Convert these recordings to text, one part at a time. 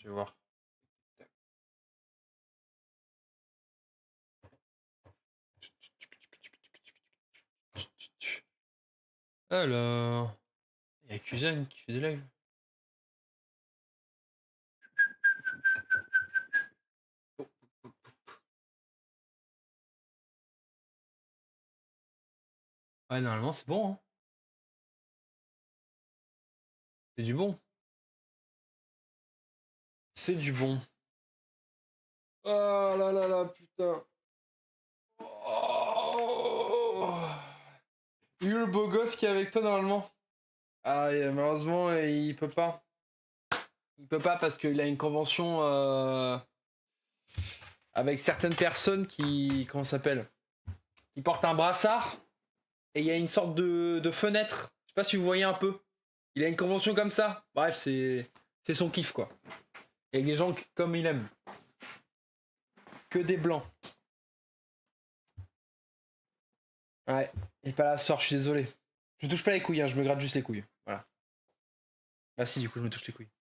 Je vais voir. Alors, il y a Kuzan qui fait des lives. Ouais, normalement c'est bon. Hein. C'est du bon. C'est du bon. Oh là là là, putain. Oh. Il y a le beau gosse qui est avec toi normalement. Ah, et malheureusement, il peut pas. Il peut pas parce qu'il a une convention avec certaines personnes qui. Comment ça s'appelle? Qui portent un brassard et il y a une sorte de fenêtre. Je sais pas si vous voyez un peu. Il a une convention comme ça. Bref, c'est son kiff quoi. Avec des gens comme il aime. Que des blancs. Ouais, il est pas là ce soir, je suis désolé. Je me touche pas les couilles, hein, je me gratte juste les couilles. Voilà. Bah si, du coup, je me touche les couilles.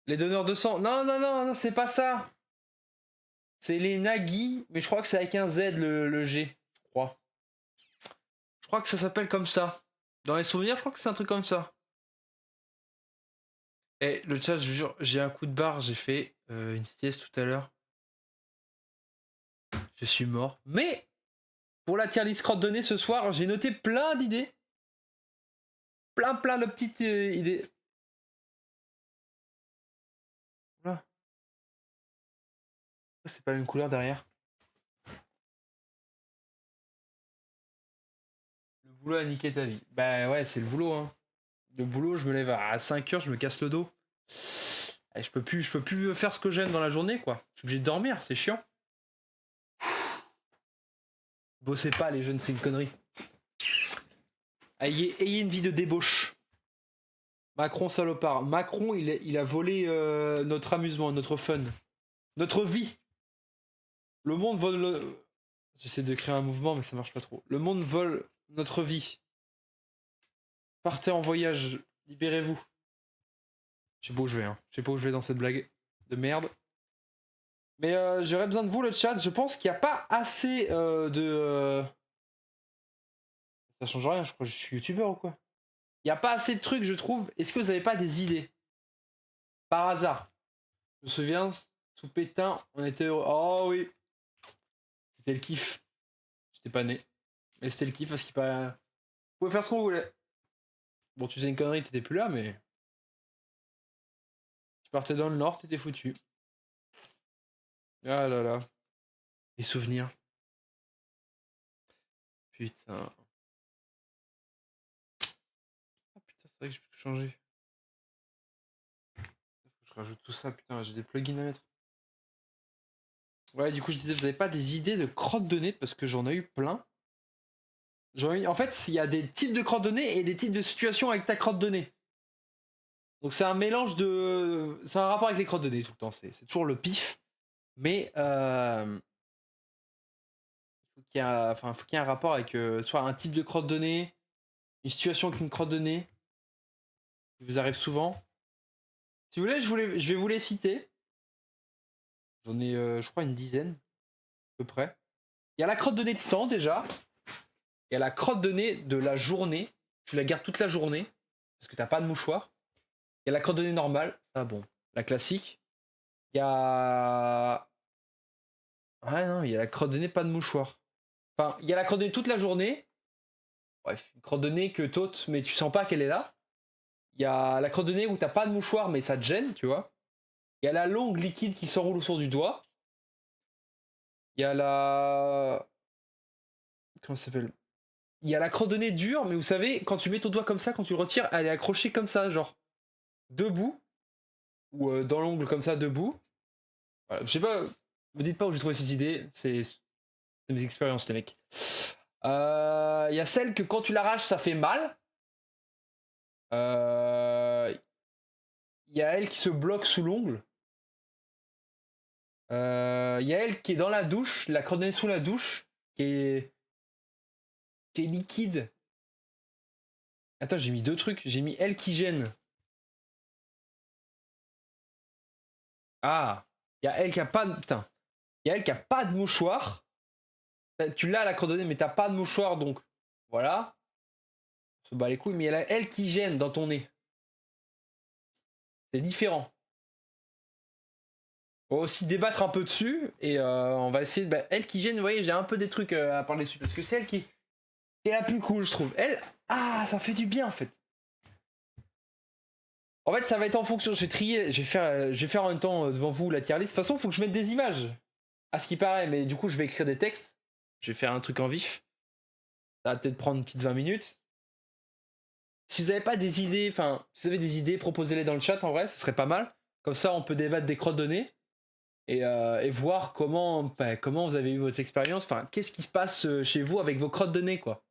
Les donneurs de sang. Non, non, non, non, c'est pas ça. C'est les Nagui, mais je crois que c'est avec un Z le G. Je crois. Je crois que ça s'appelle comme ça. Dans les souvenirs, je crois que c'est un truc comme ça. Et le chat, je vous jure, j'ai un coup de barre, j'ai fait une sieste tout à l'heure. Je suis mort. Mais pour la tier list crotte donnée ce soir, j'ai noté plein d'idées. Plein de petites idées. Voilà. C'est pas la même couleur derrière. Le boulot a niqué ta vie. Bah ouais, c'est le boulot. Hein. Le boulot, je me lève à 5h, je me casse le dos. Et je peux plus faire ce que j'aime dans la journée, quoi. Je suis obligé de dormir, c'est chiant. Bossez pas, les jeunes, c'est une connerie. Ayez une vie de débauche. Macron salopard. Macron, il a volé notre amusement, notre fun, notre vie. Le monde vole. J'essaie de créer un mouvement, mais ça marche pas trop. Le monde vole notre vie. Partez en voyage, libérez-vous. Je sais pas où je vais, hein. Je sais pas où je vais dans cette blague de merde. Mais j'aurais besoin de vous, le chat. Je pense qu'il n'y a pas assez de. Ça change rien, je crois que je suis youtubeur ou quoi. Il n'y a pas assez de trucs, je trouve. Est-ce que vous avez pas des idées? Par hasard. Je me souviens, sous Pétain, on était heureux. Oh oui. C'était le kiff. J'étais pas né. Mais c'était le kiff parce qu'il pas. Vous pouvez faire ce qu'on voulait. Bon, tu faisais une connerie, t'étais plus là, mais. Tu partais dans le nord, t'étais foutu. Ah là là. Les souvenirs. Putain. Ah putain, c'est vrai que je peux tout changer. Faut que je rajoute tout ça, putain, j'ai des plugins à mettre. Ouais, du coup, je disais, vous avez pas des idées de crottes de nez parce que j'en ai eu plein. En fait, il y a des types de crottes de nez et des types de situations avec ta crotte de nez. Donc c'est un mélange de. C'est un rapport avec les crottes de nez tout le temps. C'est toujours le pif. Mais faut qu'il y ait un rapport avec soit un type de crotte de nez, une situation avec une crotte de nez qui vous arrive souvent. Si vous voulez, je vais vous les citer. J'en ai, je crois, une dizaine, à peu près. Il y a la crotte de nez de sang déjà. Il y a la crotte de nez de la journée. Tu la gardes toute la journée parce que t'as pas de mouchoir. Il y a la crotte de nez normale. Ça, bon, la classique. Il y a. Ouais, non, il y a la crotte de nez, pas de mouchoir. Enfin, il y a la crotte de nez toute la journée. Bref, une crotte de nez que t'ôtes, mais tu sens pas qu'elle est là. Il y a la crotte de nez où t'as pas de mouchoir, mais ça te gêne, tu vois. Il y a la longue liquide qui s'enroule autour du doigt. Il y a la. Comment ça s'appelle? Il y a la crotte de nez dure, mais vous savez, quand tu mets ton doigt comme ça, quand tu le retires, elle est accrochée comme ça, genre debout, ou dans l'ongle comme ça, debout. Voilà, je sais pas, me dites pas où j'ai trouvé ces idées, c'est mes expériences, les mecs. Il y a celle que quand tu l'arraches, ça fait mal. Il y a elle qui se bloque sous l'ongle. Il y a elle qui est dans la douche, la crotte de nez sous la douche, qui est liquide. Attends, j'ai mis deux trucs. J'ai mis elle qui gêne. Ah, il y a elle qui a pas de... Putain. Il y a elle qui a pas de mouchoir. Tu l'as la coordonnée, mais t'as pas de mouchoir, donc voilà. On se bat les couilles, mais il y a elle qui gêne dans ton nez. C'est différent. On va aussi débattre un peu dessus et on va essayer de. Bah, elle qui gêne, vous voyez, j'ai un peu des trucs à parler dessus parce que c'est elle qui est la plus cool, je trouve. Elle, ah, ça fait du bien en fait. En fait, ça va être en fonction. J'ai trié, je vais faire en même temps devant vous la tier list. De toute façon, il faut que je mette des images, à ce qui paraît, mais du coup, je vais écrire des textes. Je vais faire un truc en vif. Ça va peut-être prendre une petite 20 minutes. Si vous n'avez pas des idées, enfin, si vous avez des idées, proposez-les dans le chat en vrai, ce serait pas mal. Comme ça, on peut débattre des crottes de nez et voir comment vous avez eu votre expérience. Enfin, qu'est-ce qui se passe chez vous avec vos crottes de nez, quoi.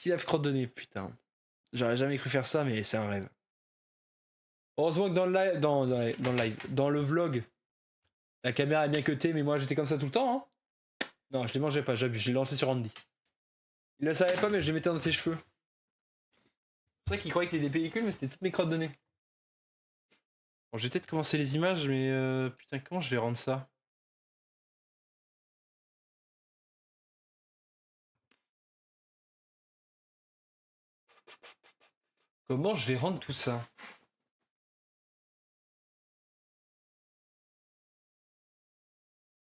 Lève crotte de nez, putain. J'aurais jamais cru faire ça, mais c'est un rêve. Heureusement que dans le live, dans le vlog, la caméra est bien cutée, mais moi j'étais comme ça tout le temps. Hein. Non, je les mangeais pas, j'abuse, je l'ai lancé sur Andy. Il le savait pas, mais je les mettais dans ses cheveux. C'est vrai qu'il croyait qu'il y avait des pellicules, mais c'était toutes mes crottes de nez. Bon, j'ai peut-être commencé les images, mais putain, comment je vais rendre ça? Comment je vais rendre tout ça?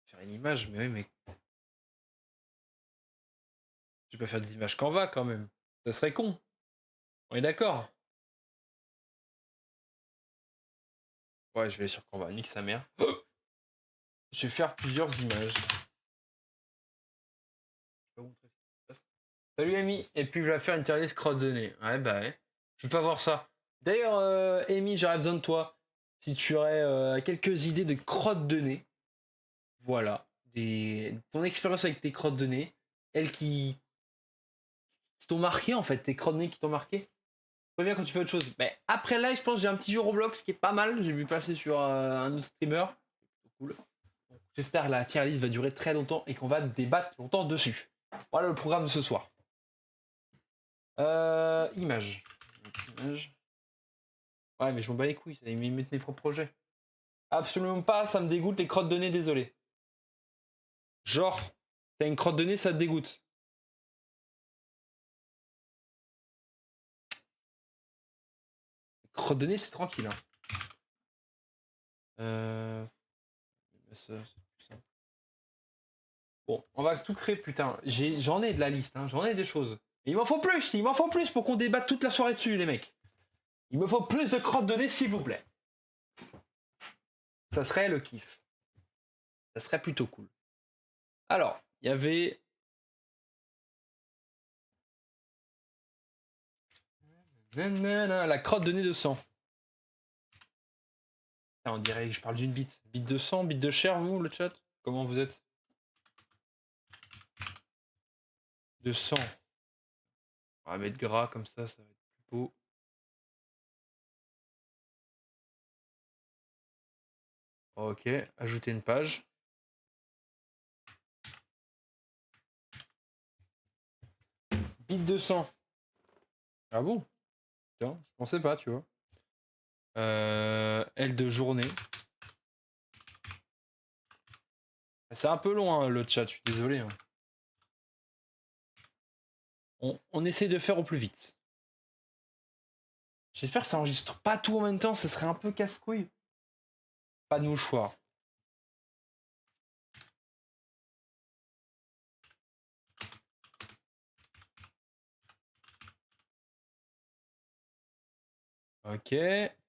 Faire une image, mais oui, mais. Je vais pas faire des images Canva quand même. Ça serait con. On est d'accord? Ouais, je vais aller sur Canva, nique sa mère. Je vais faire plusieurs images. Salut Amy, et puis je vais faire une tier list crotte de nez. Ouais, bah ouais. Je peux pas voir ça. D'ailleurs, Amy, j'aurais besoin de toi. Si tu aurais quelques idées de crotte de nez. Voilà. Ton expérience avec tes crottes de nez. Elles qui t'ont marqué en fait, tes crottes de nez qui t'ont marqué. Reviens quand tu fais autre chose. Mais après là, je pense que j'ai un petit jeu Roblox qui est pas mal. J'ai vu passer sur un autre streamer. Cool. J'espère que la tier list va durer très longtemps et qu'on va débattre longtemps dessus. Voilà le programme de ce soir. Image. Image. Ouais, mais je m'en bats les couilles, ça ils mettent mes propres projets. Absolument pas, ça me dégoûte les crottes de nez, désolé. Genre, t'as une crotte de nez, ça te dégoûte. Crotte de nez, c'est tranquille. Hein. Ça, bon, on va tout créer, putain. J'en ai de la liste, hein, j'en ai des choses. Mais il m'en faut plus pour qu'on débatte toute la soirée dessus, les mecs. Il me faut plus de crottes de nez, s'il vous plaît. Ça serait le kiff. Ça serait plutôt cool. Alors, il y avait. La crotte de nez de sang. On dirait que je parle d'une bite. Bite de sang, bite de chair, vous, le chat? Comment vous êtes? De sang. On va mettre gras comme ça va être plus beau. Ok, ajouter une page. Bite de sang. Ah bon? Tiens, je pensais pas, tu vois. Aile de journée. C'est un peu long, hein, le chat, je suis désolé. Hein. On essaie de faire au plus vite. J'espère que ça enregistre pas tout en même temps, ça serait un peu casse-couille. Pas de mouchoir. Ok. Il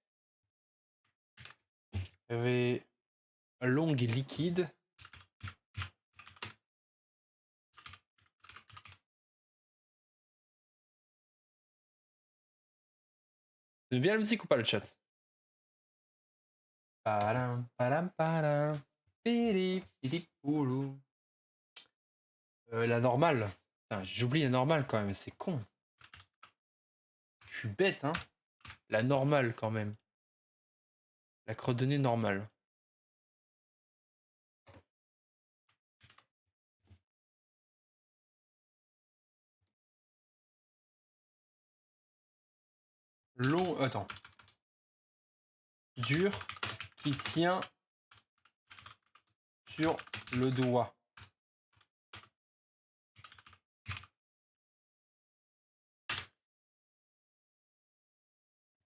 y avait longue et liquide. C'est bien la musique ou pas le chat? Padam, padam, padam. Pidi, pidi, poulou. La normale. J'oublie la normale quand même, c'est con. Je suis bête, hein. La normale quand même. La crotte de nez normale. Long. Attends. dur qui tient sur le doigt.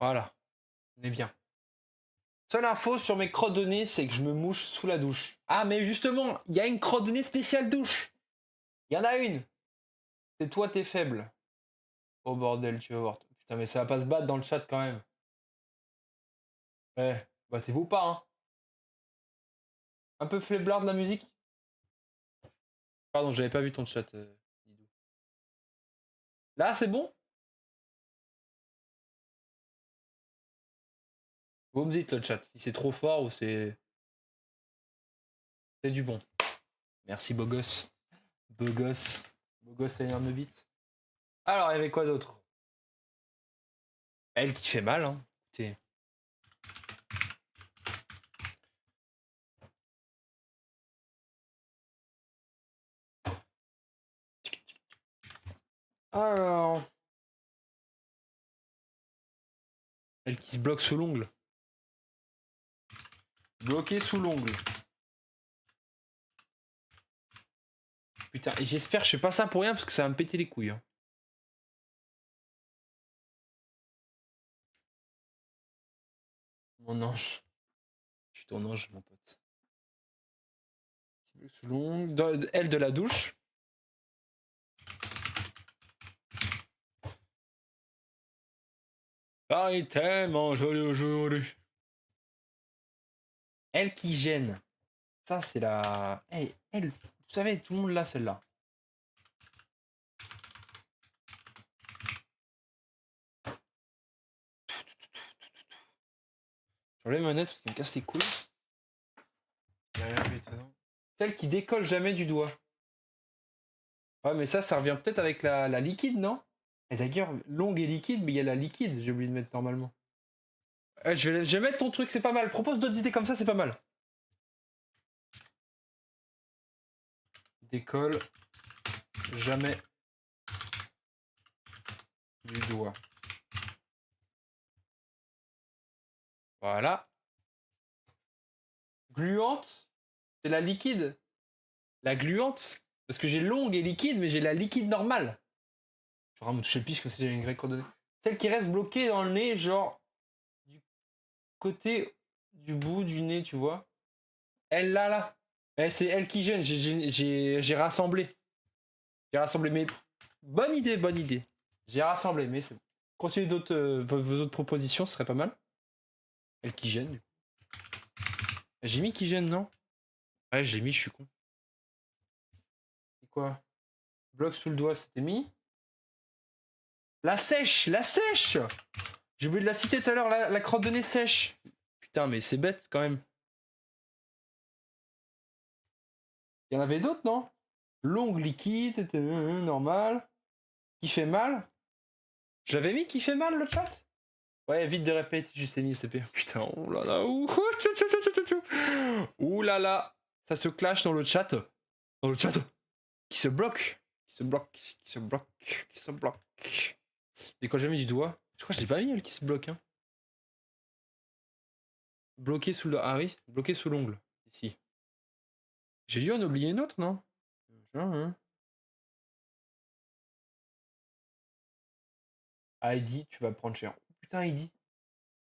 Voilà, on est bien. Seule info sur mes crottes de nez, c'est que je me mouche sous la douche. Ah, mais justement, il y a une crotte de nez spéciale douche. Il y en a une. C'est toi, t'es faible. Oh bordel, tu vas voir. Putain, mais ça va pas se battre dans le chat quand même. Ouais, battez-vous pas, hein. Un peu flaiblard de la musique. Pardon, j'avais pas vu ton chat. Là, c'est bon? Vous me dites le chat, si c'est trop fort ou c'est du bon. Merci beau gosse. Beau gosse. Beau gosse énorme vite. Alors, il y avait quoi d'autre? Elle qui fait mal, hein. Écoutez. Alors. Elle qui se bloque sous l'ongle. Bloqué sous l'ongle. Putain, et j'espère que je fais pas ça pour rien parce que ça va me péter les couilles. Hein. Mon ange. Je suis ton ange, mon pote. Sous l'ongle. Elle de la douche. Ah, il est tellement joli aujourd'hui. Elle qui gêne. Ça, c'est la. Hey, elle. Vous savez, tout le monde l'a celle-là. J'enlève ma manette parce qu'elle me casse les couilles. Celle qui décolle jamais du doigt. Ouais, mais ça revient peut-être avec la liquide, non? Et d'ailleurs, longue et liquide, mais il y a la liquide, j'ai oublié de mettre normalement. Je vais mettre ton truc, c'est pas mal. Propose d'autres idées comme ça, c'est pas mal. Décolle jamais du doigt. Voilà. Gluante, c'est la liquide. La gluante, parce que j'ai longue et liquide, mais j'ai la liquide normale. Je vais vraiment me toucher le piche comme si j'avais une vraie coordonnée. Celle qui reste bloquée dans le nez, genre du côté du bout du nez, tu vois. Elle là. C'est elle qui gêne, j'ai rassemblé. J'ai rassemblé, mais bonne idée, bonne idée. J'ai rassemblé, mais c'est bon. Continuez d'autres, vos autres propositions, ce serait pas mal. Elle qui gêne. J'ai mis qui gêne, non? Ouais, je l'ai mis, je suis con. C'est quoi? Bloc sous le doigt, c'était mis. La sèche, la sèche! J'ai oublié de la citer tout à l'heure, la crotte de nez sèche. Putain, mais c'est bête quand même. Il y en avait d'autres, non? Longue liquide, normal. Qui fait mal? Je l'avais mis qui fait mal le chat? Ouais, vite de répéter, juste mis CP. Putain, oh là là, ouh là là, ça se clash dans le chat. Dans le chat. Qui se bloque. Qui se bloque. Qui se bloque. Qui se bloque. Et quand j'ai mis du doigt, je crois que je l'ai pas mis elle qui se bloque. Hein. Bloqué sous le. Ah oui, bloqué sous l'ongle. Ici. J'ai dû en oublier une autre, non? Heidi, tu vas prendre cher. Putain, Heidi.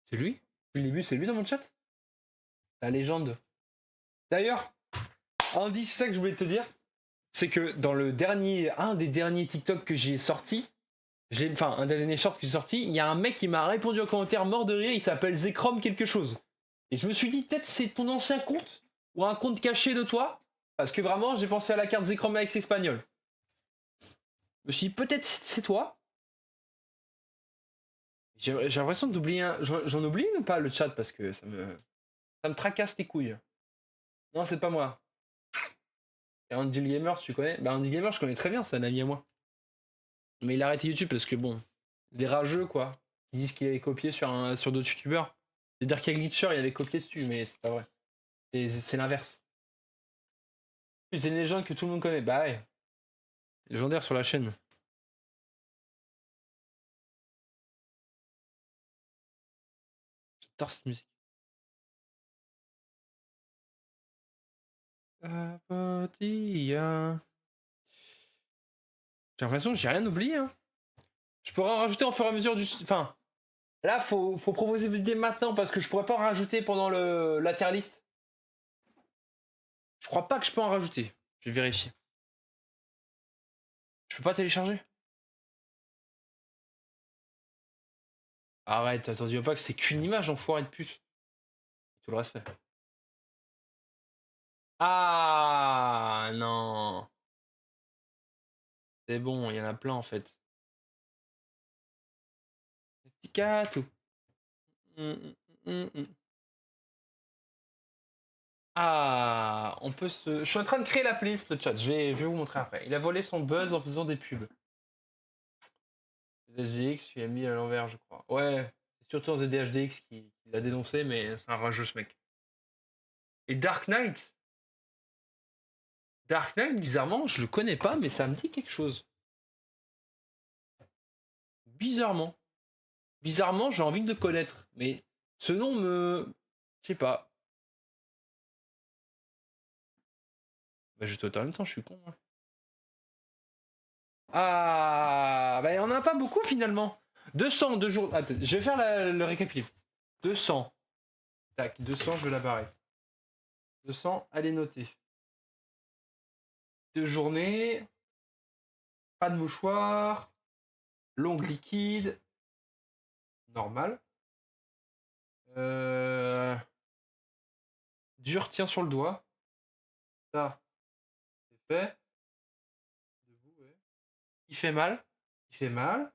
C'est lui? Depuis le début, c'est lui dans mon chat? La légende. D'ailleurs, Andy, c'est ça que je voulais te dire. C'est que dans un des derniers TikTok que j'ai sorti, enfin un des derniers shorts que j'ai sorti, il y a un mec qui m'a répondu en commentaire mort de rire, il s'appelle Zekrom quelque chose. Et je me suis dit peut-être c'est ton ancien compte ou un compte caché de toi, parce que vraiment j'ai pensé à la carte Zekrom avec espagnol. Je me suis dit peut-être c'est toi. J'ai l'impression d'oublier j'en oublie ou pas le chat parce que ça me tracasse les couilles. Non, c'est pas moi. Et Andy Gamer, tu connais? Bah Andy Gamer, je connais très bien, c'est un ami à moi. Mais il a arrêté YouTube parce que bon, des rageux quoi. Ils disent qu'il avait copié sur d'autres youtubeurs. C'est-à-dire qu'il y a Glitcher, il avait copié dessus, mais c'est pas vrai. C'est l'inverse. C'est une légende que tout le monde connaît. Bah ouais. Légendaire sur la chaîne. J'adore cette musique. Apotilla. J'ai l'impression que j'ai rien oublié. Hein. Je pourrais en rajouter en fur et à mesure du. Enfin, là, faut proposer des idées maintenant parce que je pourrais pas en rajouter pendant la tier list. Je crois pas que je peux en rajouter. Je vais vérifier. Je peux pas télécharger. Arrête, attends, dis pas que c'est qu'une image, enfoiré de pute. Tout le respect. Ah non. C'est bon, il y en a plein en fait. Petit catou. Ah, on peut se. Je suis en train de créer la playlist, le chat. Je vais vous montrer après. Il a volé son buzz en faisant des pubs. ZDX, tu l'as mis à l'envers, je crois. Ouais, c'est surtout ZDHDX qui l'a dénoncé, mais c'est un rageux ce mec. Et Dark Knight. Dark Knight, bizarrement, je le connais pas, mais ça me dit quelque chose. Bizarrement. Bizarrement, j'ai envie de le connaître, mais ce nom me. Je sais pas. Bah, je te en même temps, je suis con. Hein. Ah, bah, on en a pas beaucoup finalement. 200 2 jours. Attends, je vais faire le récapitulatif. 200. Tac, 200, je vais la barrer. 200, allez noter. 2 journées. Pas de mouchoir. Longue liquide. Normal. Dur, tiens sur le doigt. Ça, c'est fait. Debout, ouais. Il fait mal. Il fait mal.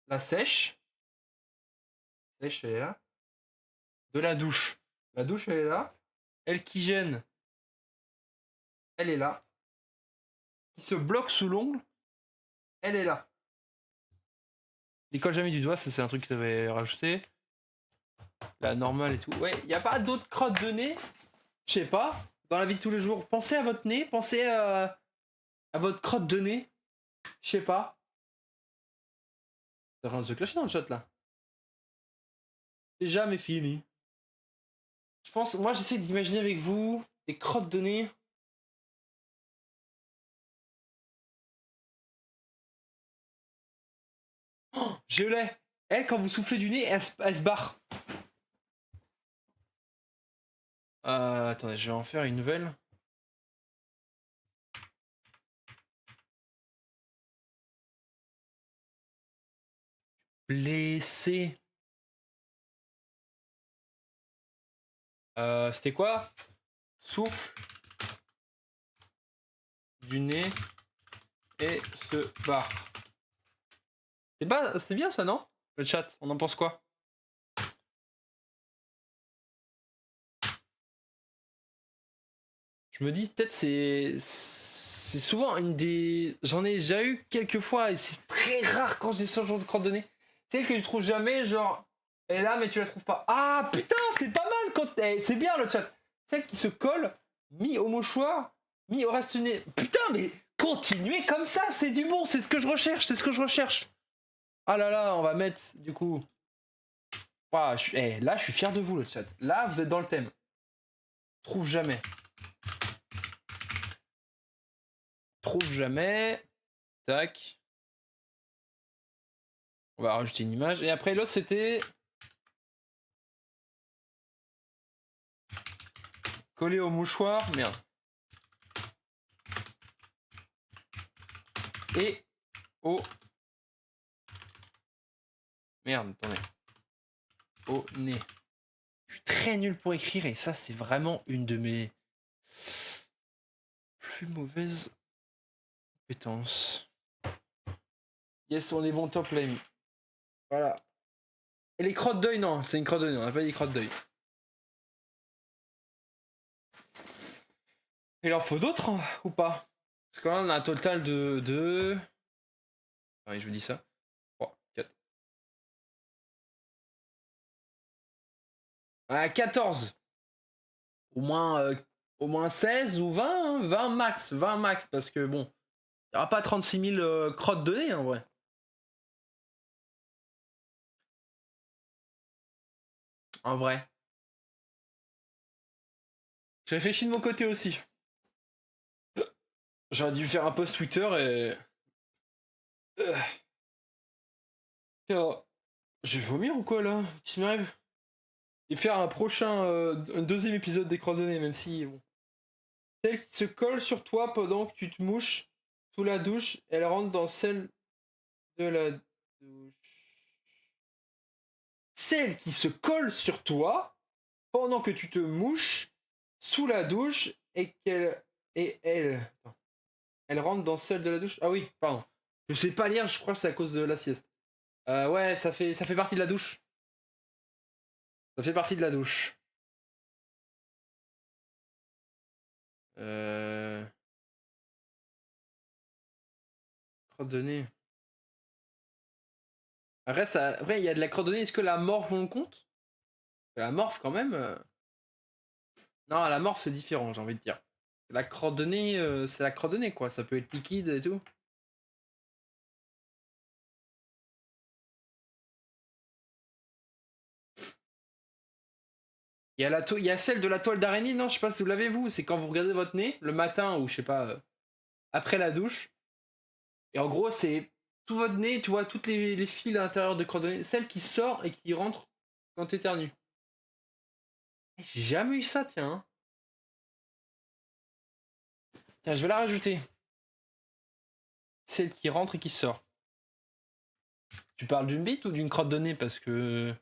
La sèche. Sèche, elle est là. De la douche. La douche, elle est là. Elle qui gêne. Elle est là. Qui se bloque sous l'ongle. Elle est là. L'école jamais du doigt, ça c'est un truc que tu avais rajouté. La normale et tout. Ouais, y a pas d'autres crottes de nez. Je sais pas. Dans la vie de tous les jours, pensez à votre nez, pensez à votre crotte de nez. Je sais pas. Ça vient de se clasher dans le chat là. C'est jamais fini. Je pense, moi j'essaie d'imaginer avec vous des crottes de nez. Oh, je l'ai. Elle, quand vous soufflez du nez, elle se barre. Attendez, je vais en faire une nouvelle. Blessé. C'était quoi? Souffle du nez et se barre. C'est bien ça, non? Le chat, on en pense quoi? Je me dis, peut-être c'est souvent une des. J'en ai déjà eu quelques fois et c'est très rare quand j'ai ce genre de crotte de nez. Celle que tu trouves jamais, genre, elle est là mais tu la trouves pas. Ah putain, c'est pas mal quand. C'est bien le chat. Celle qui se colle, mis au mouchoir, mis au reste du nez. Putain, mais continuez comme ça, c'est du bon, c'est ce que je recherche, c'est ce que je recherche. Ah là là, on va mettre du coup. Ouah, là, je suis fier de vous le chat. Là, vous êtes dans le thème. Trouve jamais. Trouve jamais. Tac. On va rajouter une image. Et après, l'autre, c'était. Coller au mouchoir. Merde. Et au. Merde, attendez. Au nez. Je suis très nul pour écrire et ça, c'est vraiment une de mes plus mauvaises compétences. Yes, on est bon, top, l'ami. Voilà. Et les crottes d'œil, non, c'est une crotte d'œil, on n'a pas dit crottes d'œil. Il en faut d'autres hein, ou pas? Parce que là, on a un total de. Allez, je vous dis ça. 3, 4. Ah, 14. Au moins 16 ou 20, hein, 20 max. 20 max, parce que bon, il n'y aura pas 36 000 crottes de nez en vrai. En vrai. Je réfléchis de mon côté aussi. J'aurais dû faire un post Twitter et... Tiens, je vais vomir ou quoi là? Qu'est-ce qui m'arrive? Et faire un deuxième épisode des coordonnées, même si... Bon. Celle qui se colle sur toi pendant que tu te mouches sous la douche, elle rentre dans celle de la douche. Celle qui se colle sur toi pendant que tu te mouches sous la douche et qu'elle... Et elle... Attends. Elle rentre dans celle de la douche. Ah oui, pardon. Je sais pas lire, je crois que c'est à cause de la sieste. Ouais, ça fait partie de la douche. Ça fait partie de la douche. Euh... Coordonnées. Après, il y a de la coordonnée. Est-ce que la morph, on le compte? La morph, quand même. Non, la morph, c'est différent, j'ai envie de dire. La coordonnée, c'est la coordonnée, quoi. Ça peut être liquide et tout. Il y a celle de la toile d'araignée, non? Je sais pas si vous l'avez, vous. C'est quand vous regardez votre nez le matin ou je sais pas, après la douche. Et en gros, c'est tout votre nez, tu vois, toutes les fils à l'intérieur de coordonnées. Celle qui sort et qui rentre quand t'éternues. J'ai jamais eu ça, tiens. Hein. Tiens, je vais la rajouter. Celle qui rentre et qui sort. Tu parles d'une bite ou d'une crotte de nez? Parce que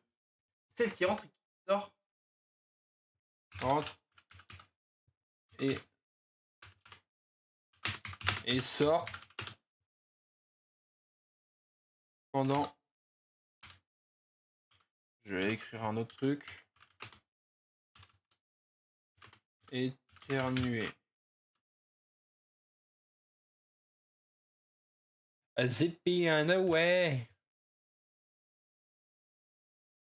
celle qui rentre et qui sort. Rentre et, et sort pendant... Je vais écrire un autre truc. Éternuer. Zippy and away.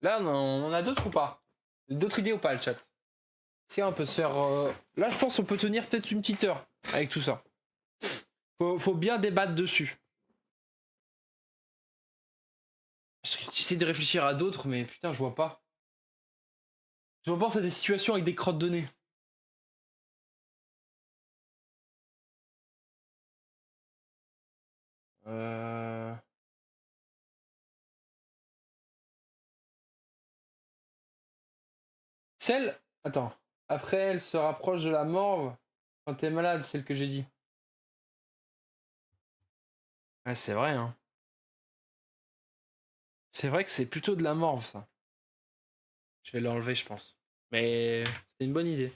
Là, on en a d'autres ou pas? D'autres idées ou pas, le chat? Si on peut se faire... Là, je pense qu'on peut tenir peut-être une petite heure avec tout ça. Faut bien débattre dessus. J'essaie de réfléchir à d'autres, mais putain, je vois pas. Je repense à des situations avec des crottes de nez. Euh... Celle... Attends. Après, elle se rapproche de la morve quand t'es malade, celle que j'ai dit. Ouais, c'est vrai, hein. C'est vrai que c'est plutôt de la morve, ça. Je vais l'enlever, je pense. Mais c'était une bonne idée.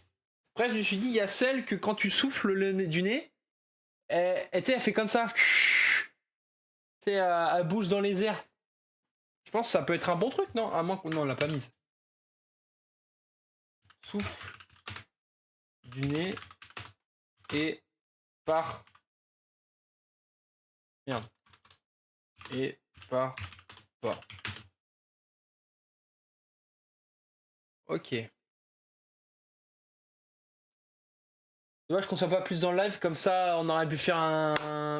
Après, je me suis dit, il y a celle que quand tu souffles le nez du nez, elle fait comme ça. Tu sais, elle bouge dans les airs. Je pense que ça peut être un bon truc, non? À moins qu'on... Non, on l'a pas mise. Souffle du nez et part. Merde. Et part pas. Ok. Dommage qu'on soit pas plus dans le live, comme ça on aurait pu faire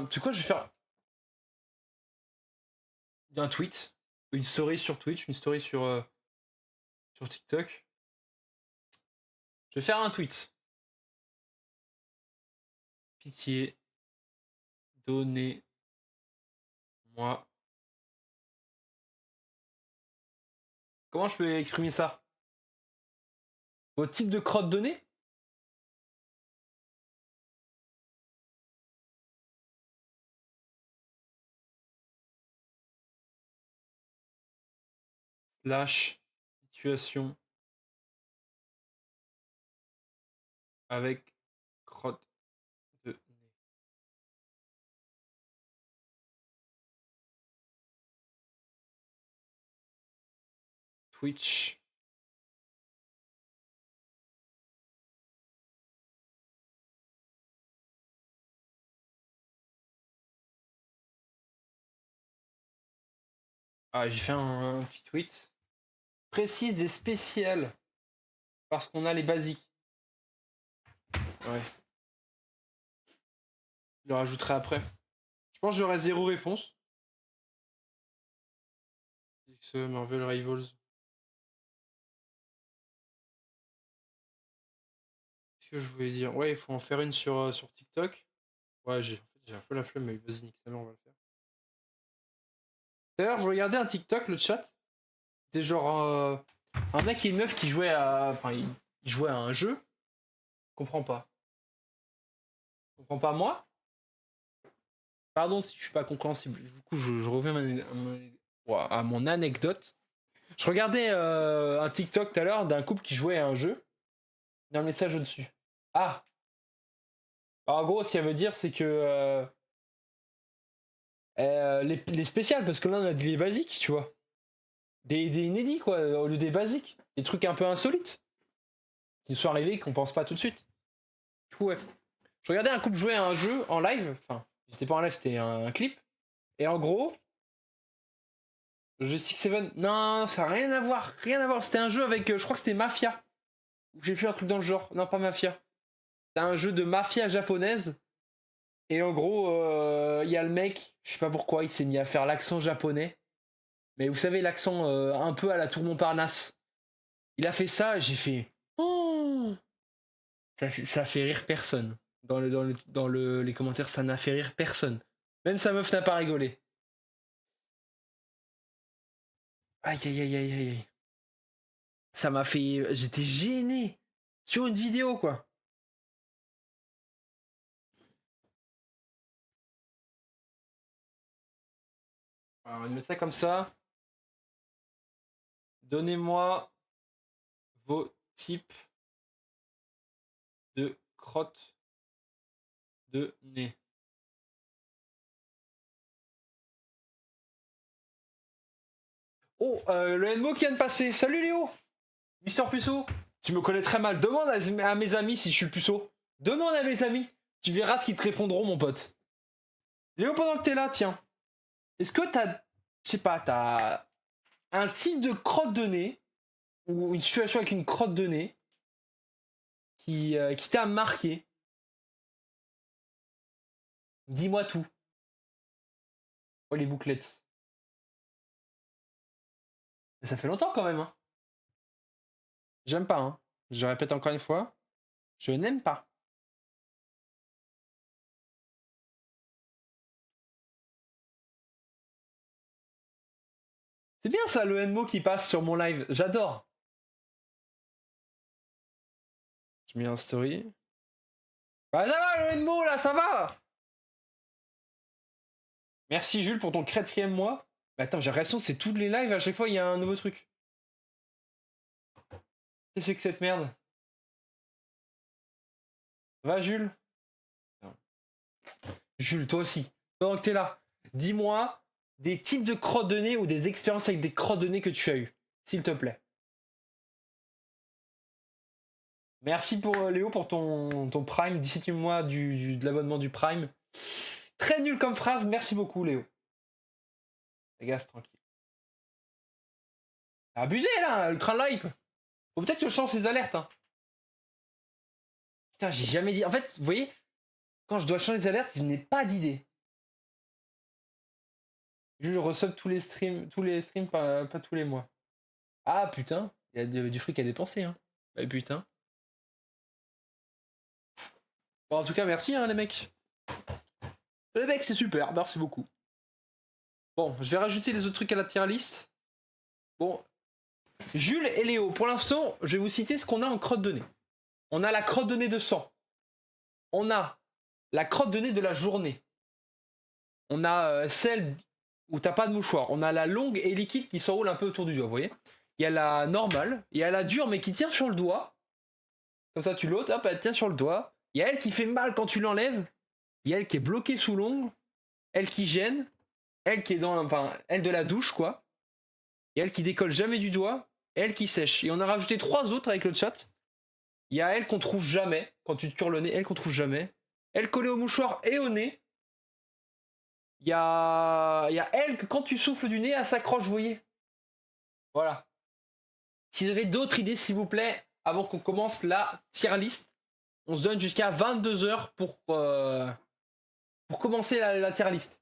Tu sais quoi, je vais faire un tweet, une story sur Twitch, une story sur TikTok. Je vais faire un tweet. Pitié, donnez-moi comment je peux exprimer ça? Au type de crotte de nez? Slash situation avec crotte de nez. Twitch. Ah, j'ai fait un petit tweet. Précise des spéciales. Parce qu'on a les basiques. Ouais. Je le rajouterai après. Je pense que j'aurai 0 réponse. Marvel Rivals. Qu'est-ce que je voulais dire? Ouais, il faut en faire une sur TikTok. Ouais, j'ai un peu la flemme, mais vas-y, nique sa mère, on va le faire. D'ailleurs, je regardais un TikTok, le chat. C'était genre un mec et une meuf qui jouaient à. Enfin, ils jouaient à un jeu. Je comprends pas. Je comprends pas moi. Pardon si je suis pas compréhensible. Du coup, je reviens à mon anecdote. Je regardais un TikTok tout à l'heure d'un couple qui jouait à un jeu. Il y a un message au-dessus. Ah! Alors, en gros, ce qu'elle veut dire, c'est que les spéciales, parce que là, on a des basiques, tu vois. Des inédits, quoi, au lieu des basiques. Des trucs un peu insolites. Qui nous sont arrivés et qu'on pense pas tout de suite. Du coup, ouais. Je regardais un couple jouer à un jeu en live. Enfin, c'était pas en live, c'était un clip. Et en gros, le jeu Six Seven, non, ça n'a rien à voir, rien à voir. C'était un jeu avec, je crois que c'était Mafia. Ou j'ai fait un truc dans le genre. Non, pas Mafia. C'était un jeu de mafia japonaise. Et en gros, il y a le mec, je sais pas pourquoi, il s'est mis à faire l'accent japonais. Mais vous savez, l'accent un peu à la Tour Montparnasse. Il a fait ça, et j'ai fait. Oh, ça fait rire personne. Les commentaires, ça n'a fait rire personne. Même sa meuf n'a pas rigolé. Aïe aïe aïe aïe aïe. Ça m'a fait. J'étais gêné. Sur une vidéo, quoi. Alors, on va mettre ça comme ça. Donnez-moi vos types de crottes de nez. Oh, le Nmo qui vient de passer. Salut Léo. Mister Puceau. Tu me connais très mal. Demande à mes amis si je suis Puceau. Demande à mes amis. Tu verras ce qu'ils te répondront, mon pote. Léo, pendant que t'es là, tiens. Est-ce que t'as. Je sais pas, t'as un type de crotte de nez ou une situation avec une crotte de nez qui t'a marqué? Dis-moi tout. Oh, les bouclettes. Ça fait longtemps quand même, hein. J'aime pas, hein. Je répète encore une fois. Je n'aime pas. C'est bien ça, le Nmo qui passe sur mon live. J'adore. Je mets un story. Bah ça va, le Nmo, là, ça va. Merci Jules pour ton 4e mois. Mais attends, j'ai l'impression que c'est tous les lives, à chaque fois, il y a un nouveau truc. Qu'est-ce que c'est que cette merde? Va, Jules. Non. Jules, toi aussi. Pendant que t'es là, dis-moi des types de crottes de nez ou des expériences avec des crottes de nez que tu as eues. S'il te plaît. Merci pour Léo pour ton Prime, 17 mois de l'abonnement du Prime. Très nul comme phrase, merci beaucoup Léo. Gars, tranquille. Abusé là, le train de l'hype. Faut peut-être que je change les alertes. Hein. Putain, j'ai jamais dit. En fait, vous voyez, quand je dois changer les alertes, je n'ai pas d'idée. Je reçois tous les streams, pas tous les mois. Ah putain, il y a du fric à dépenser. Hein. Bah putain. Bon, en tout cas, merci hein, les mecs. Les mecs, c'est super, merci beaucoup. Bon, je vais rajouter les autres trucs à la tier list. Bon, Jules et Léo, pour l'instant, je vais vous citer ce qu'on a en crotte de nez. On a la crotte de nez de sang. On a la crotte de nez de la journée. On a celle où t'as pas de mouchoir. On a la longue et liquide qui s'enroule un peu autour du doigt, vous voyez. Il y a la normale, il y a la dure mais qui tient sur le doigt. Comme ça, tu l'ôtes, hop, elle tient sur le doigt. Il y a elle qui fait mal quand tu l'enlèves. Il y a elle qui est bloquée sous l'ongle. Elle qui gêne. Elle qui est dans, enfin, elle de la douche, quoi. Et elle qui décolle jamais du doigt. Et elle qui sèche. Et on a rajouté 3 autres avec le chat. Il y a elle qu'on trouve jamais. Quand tu te cures le nez, elle qu'on trouve jamais. Elle collée au mouchoir et au nez. Il y a elle que quand tu souffles du nez, elle s'accroche, vous voyez. Voilà. Si vous avez d'autres idées, s'il vous plaît, avant qu'on commence la tier list, on se donne jusqu'à 22h pour commencer la tier list.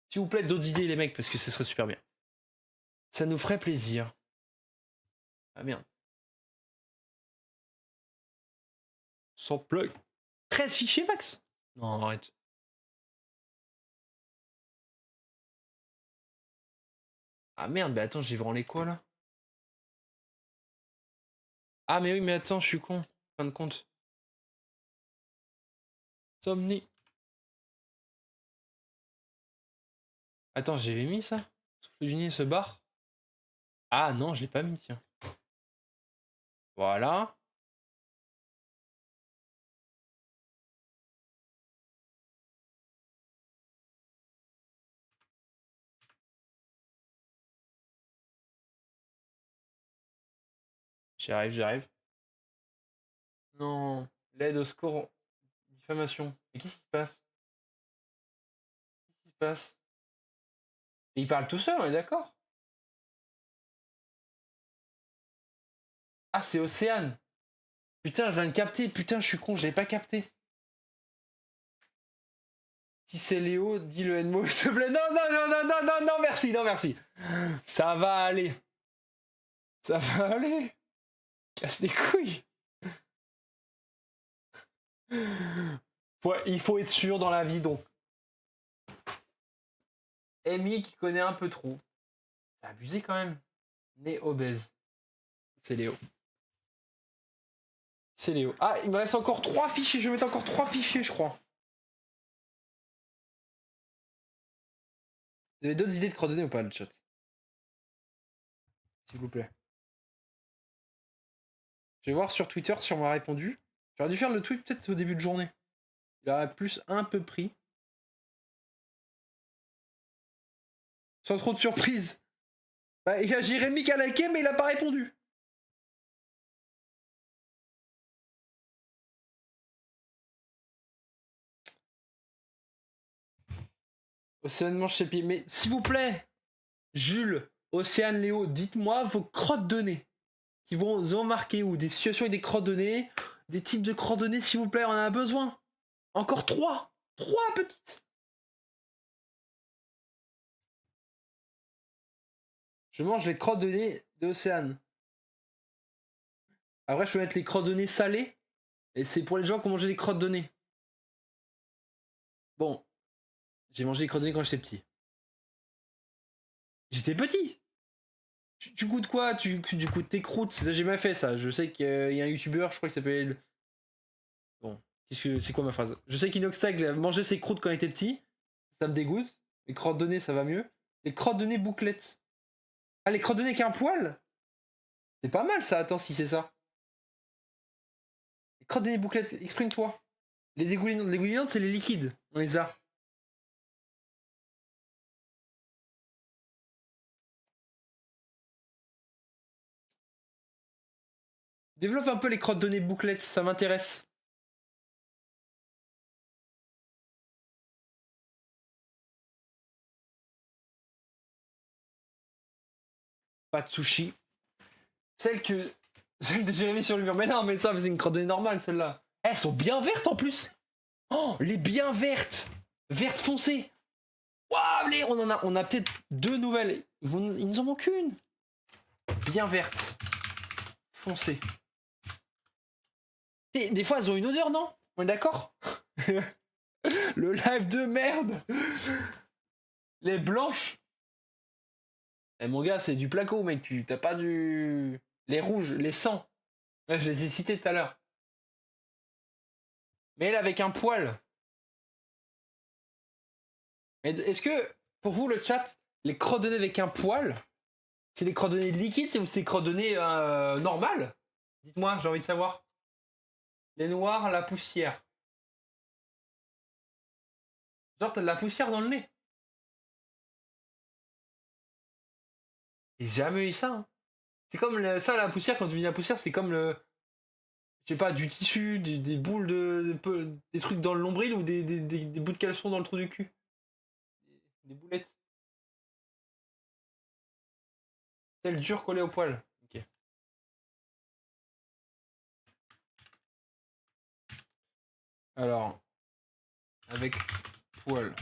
S'il vous plaît, d'autres idées, les mecs, parce que ce serait super bien. Ça nous ferait plaisir. Ah merde. Sans plug. 13 fichiers max. Non, arrête. Ah merde, mais attends, j'ai branlé quoi là? Ah mais oui, mais attends, je suis con. Fin de compte. Somni. Attends, j'avais mis ça? Souffle du nez se barre? Ah non, je l'ai pas mis, tiens. Voilà. J'y arrive. Non. L'aide au score. Diffamation. Mais qu'est-ce qui se passe? Qu'est-ce qui se passe? Il parle tout seul, on est d'accord? Ah, c'est Océane. Putain, je viens de capter. Putain, je suis con, j'avais pas capté. Si c'est Léo, dis le N-mot, s'il te plaît. Non, non, non, non, non, non, non, merci, non, merci. Ça va aller. Ça va aller. Casse les couilles. Ouais, il faut être sûr dans la vie, donc. Amy qui connaît un peu trop. C'est abusé quand même. Né obèse. C'est Léo. C'est Léo. Ah, il me reste encore 3 fichiers. Je vais mettre encore 3 fichiers, je crois. Vous avez d'autres idées de coordonnées ou pas, le chat? S'il vous plaît. Je vais voir sur Twitter si on m'a répondu. J'aurais dû faire le tweet peut-être au début de journée. Il aurait plus un peu pris. Sans trop de surprise. Bah, il y a Jérémy qui a liké, mais il a pas répondu. Océane mange ses pieds. Mais s'il vous plaît, Jules, Océane, Léo, dites-moi vos crottes de nez qui vont en marquer ou des situations avec des crottes de nez, des types de crottes de nez, s'il vous plaît, on en a besoin. Encore 3. 3 petites. Je mange les crottes de nez d'Océane. Après, je peux mettre les crottes de nez salées. Et c'est pour les gens qui ont mangé des crottes de nez. Bon, j'ai mangé des crottes de nez quand j'étais petit. J'étais petit. Tu goûtes quoi? Tu goûtes tes croûtes? Ça, j'ai mal fait ça. Je sais qu'il y a un youtubeur, je crois qu'il s'appelle. Bon, c'est quoi ma phrase? Je sais qu'Inoxtag mangeait ses croûtes quand il était petit. Ça me dégoûte. Les crottes de nez, ça va mieux. Les crottes de nez bouclettes. Ah, les crottes de nez avec un poil? C'est pas mal ça, attends, si c'est ça. Les crottes de nez bouclettes, exprime-toi. Les dégoulinantes, c'est les liquides. On les a. Développe un peu les crottes de nez bouclettes, ça m'intéresse. Pas de sushi. Celle que. Celle de Jérémy sur le mur. Mais non, mais ça, c'est une crotte de nez normale, celle-là. Elles sont bien vertes en plus. Oh, les bien vertes. Vertes foncées. Waouh, on a peut-être 2 nouvelles. Il nous en manque une. Bien verte. Foncée. Et des fois, elles ont une odeur, non? On est d'accord? Le live de merde. Les blanches. Eh mon gars, c'est du placo, mec. Tu t'as pas du. Les rouges, les sangs. Là, je les ai cités tout à l'heure. Mais elle avec un poil. Est-ce que, pour vous, le chat, les crottes de nez avec un poil, c'est des crottes de nez liquides ou c'est des crottes de nez normales? Dites-moi, j'ai envie de savoir. Les noirs, la poussière. Genre, t'as de la poussière dans le nez. J'ai jamais eu ça. Hein. C'est comme ça, la poussière, quand tu dis la poussière, c'est comme le. Je sais pas, du tissu, des boules des trucs dans le nombril ou des bouts de caleçon dans le trou du cul. Des boulettes. Celles dures collées au poil. Ok. Alors, avec poil.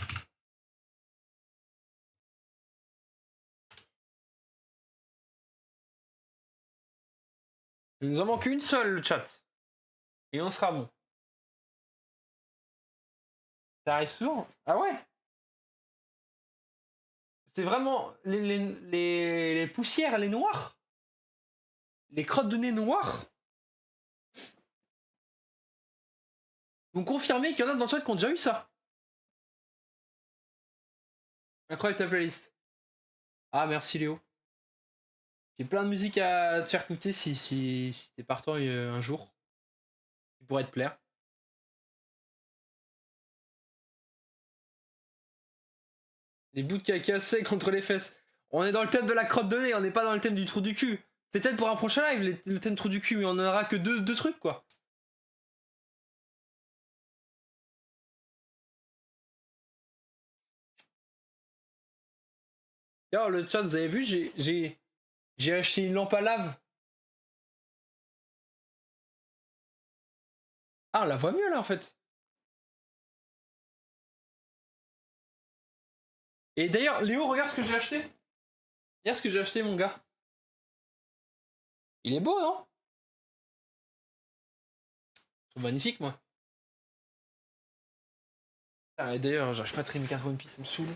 Il nous en manque une seule, le chat. Et on sera bon. Ça arrive souvent. Ah ouais? C'est vraiment les poussières, les noirs? Les crottes de nez noires? Vous me confirmez qu'il y en a dans le chat qui ont déjà eu ça? Incroyable ta playlist. Ah merci Léo. J'ai plein de musique à te faire écouter si t'es partant un jour. Qui pourrait te plaire. Les bouts de caca secs contre les fesses. On est dans le thème de la crotte de nez, on n'est pas dans le thème du trou du cul. C'est peut-être pour un prochain live le thème trou du cul, mais on n'aura que deux trucs quoi. D'ailleurs, le chat, vous avez vu, j'ai acheté une lampe à lave. Ah, on la voit mieux là en fait. Et d'ailleurs, Léo, regarde ce que j'ai acheté. Regarde ce que j'ai acheté, mon gars. Il est beau, non? C'est magnifique, moi. Ah, et d'ailleurs, j'arrive pas à trier mes cartes One Piece, ça me saoule.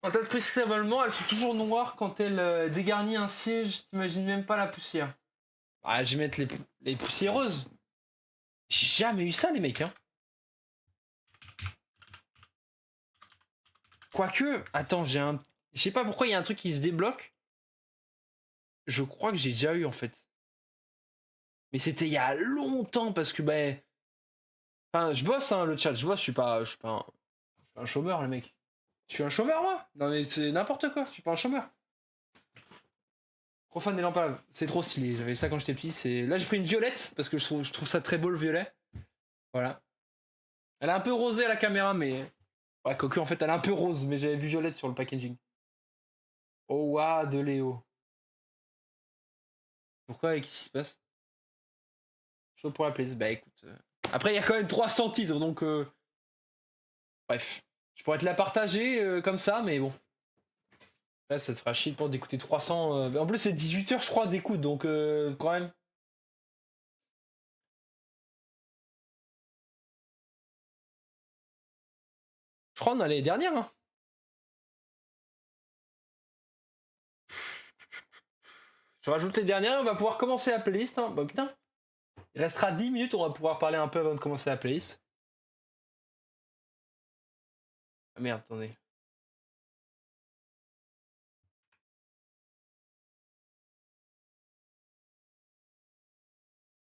Intrinsèquement, elles sont toujours noires quand elles dégarnissent un siège. T'imagines même pas la poussière. Ah, je vais mettre les poussiéreuses. J'ai jamais eu ça, les mecs, hein. Quoique, attends, j'ai un. Je sais pas pourquoi il y a un truc qui se débloque. Je crois que j'ai déjà eu en fait. Mais c'était il y a longtemps parce que ben. Enfin, je bosse hein, le chat, je bosse, je suis pas un chômeur les mecs. Je suis un chômeur moi. Non mais c'est n'importe quoi, je suis pas un chômeur. Trop fan des lampes à lave, c'est trop stylé. J'avais ça quand j'étais petit. Là j'ai pris une violette parce que je trouve ça très beau le violet. Voilà. Elle est un peu rosée à la caméra mais. Ouais, quoique en fait elle est un peu rose, mais j'avais vu violette sur le packaging. Oh waouh de Léo. Pourquoi qu'est-ce qui se passe? Chaud pour la plaisir. Bah écoute. Après, il y a quand même 300 titres, donc. Bref. Je pourrais te la partager comme ça, mais bon. Là, ça te fera chier pour d'écouter 300. En plus, c'est 18 heures, je crois, d'écoute, donc quand même. Je crois qu'on a les dernières, hein. Je rajoute les dernières et on va pouvoir commencer la playlist. Hein. Bah putain. Il restera 10 minutes, on va pouvoir parler un peu avant de commencer la playlist. Ah merde, attendez.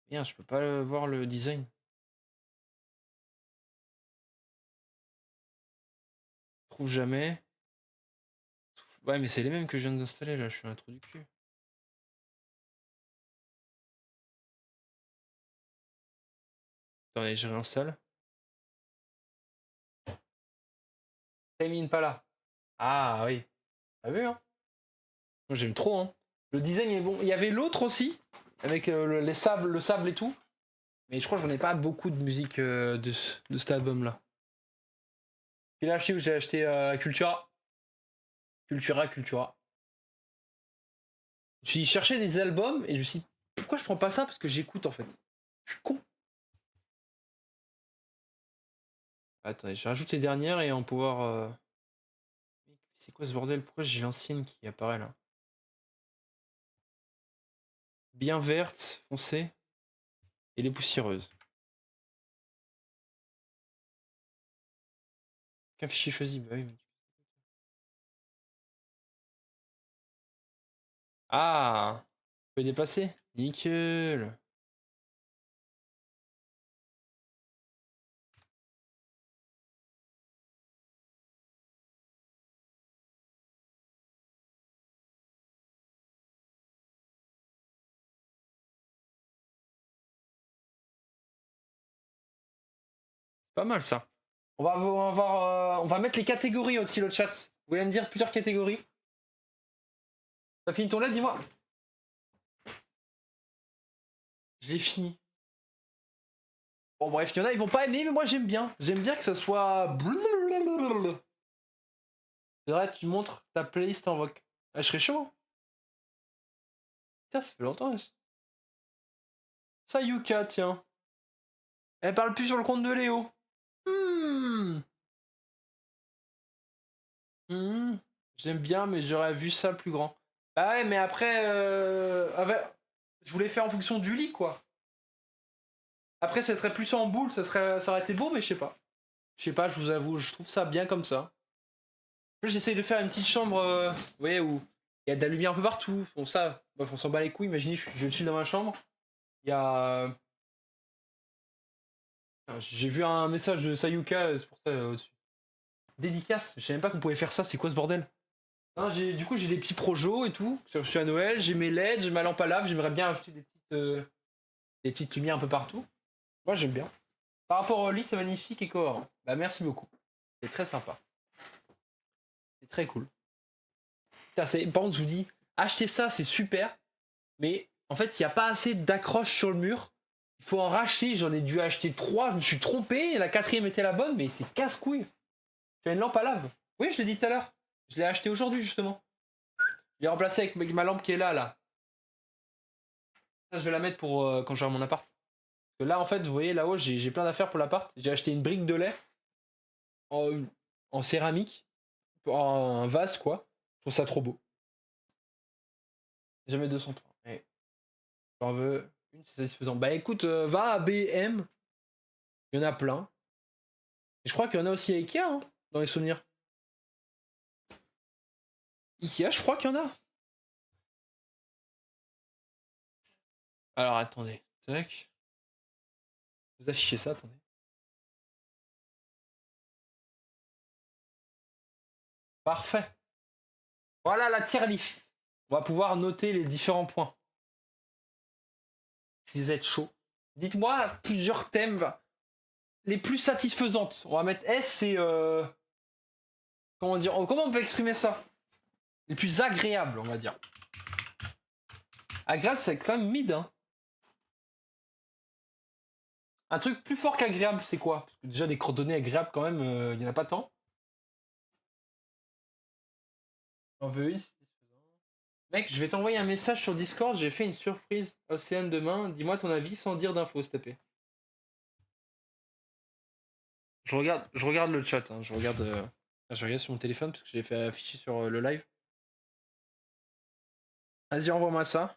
Merde, je peux pas voir le design. Je trouve jamais. Ouais, mais c'est les mêmes que je viens d'installer là, je suis un trou du cul. Attendez, je réinstalle. Time pas là. Ah oui. T'as vu, hein? Moi j'aime trop, hein. Le design est bon. Il y avait l'autre aussi, avec le sable et tout. Mais je crois que j'en ai pas beaucoup de musique de cet album-là. Puis là, où j'ai acheté Cultura. Cultura. Je suis cherché des albums et je me suis dit, pourquoi je prends pas ça? Parce que j'écoute en fait. Je suis con. Attendez, je rajoute les dernières et on va pouvoir. C'est quoi ce bordel? Pourquoi j'ai l'ancienne qui apparaît là? Bien verte, foncée. Et les poussiéreuses. Qu'un fichier choisi? Bah oui. Ah! On peut déplacer? Nickel! Pas mal ça. On va mettre les catégories aussi, le chat. Vous voulez me dire plusieurs catégories? T'as fini ton lait, dis-moi. Je l'ai fini. Bon, bref, il y en a, ils vont pas aimer, mais moi j'aime bien. J'aime bien que ça soit. C'est vrai, tu montres ta playlist en voc. Ah, je serais chaud. Hein. Putain, ça fait longtemps. Ça, Yuka, tiens. Elle parle plus sur le compte de Léo. J'aime bien, mais j'aurais vu ça plus grand. Bah ouais, mais après, je voulais faire en fonction du lit, quoi. Après, ça serait plus en boule, ça aurait été beau, mais je sais pas. Je sais pas, je vous avoue, je trouve ça bien comme ça. Après, j'essaye de faire une petite chambre, vous voyez, où il y a de la lumière un peu partout. Bon, ça, bref, on s'en bat les couilles. Imaginez, je chill dans ma chambre. Il y a. J'ai vu un message de Sayuka, c'est pour ça, au-dessus. Dédicace, je savais même pas qu'on pouvait faire ça, c'est quoi ce bordel? Non, du coup, j'ai des petits projos et tout. J'ai reçu à Noël, j'ai mes LED, j'ai ma lampe à lave, j'aimerais bien ajouter des petites lumières un peu partout. Moi, j'aime bien. Par rapport au lit, c'est magnifique et cohérent. Bah, merci beaucoup. C'est très sympa. C'est très cool. Putain, par contre, je vous dis, acheter ça, c'est super. Mais en fait, il n'y a pas assez d'accroches sur le mur. Il faut en racheter. J'en ai dû acheter 3. Je me suis trompé. La quatrième était la bonne, mais c'est casse-couille. Tu as une lampe à lave. Oui, je l'ai dit tout à l'heure. Je l'ai acheté aujourd'hui, justement. Je l'ai remplacé avec ma lampe qui est là. Ça, je vais la mettre pour quand j'aurai mon appart. Parce que là, en fait, vous voyez, là-haut, j'ai plein d'affaires pour l'appart. J'ai acheté une brique de lait en, en céramique. En un vase, quoi. Je trouve ça trop beau. Jamais 203. Mais j'en veux une, c'est satisfaisant. Bah écoute, va à BM. Il y en a plein. Et je crois qu'il y en a aussi à Ikea, hein, dans les souvenirs. Ikea, je crois qu'il y en a. Alors attendez. Tac. Vous affichez ça, attendez. Parfait. Voilà la tier list. On va pouvoir noter les différents points. Si vous êtes chaud. Dites-moi plusieurs thèmes les plus satisfaisantes. On va mettre S, c'est comment dire, comment on peut exprimer ça? Les plus agréables, on va dire. Agréable, c'est quand même mid, hein. Un truc plus fort qu'agréable, c'est quoi? Parce que déjà, des coordonnées agréables, quand même, il y en a pas tant. J'en veux une. Mec, je vais t'envoyer un message sur Discord. J'ai fait une surprise Océane demain. Dis-moi ton avis sans dire d'infos, s'il te plaît. Je regarde le chat. Hein. Je regarde sur mon téléphone parce que j'ai fait afficher sur le live. Vas-y, envoie-moi ça.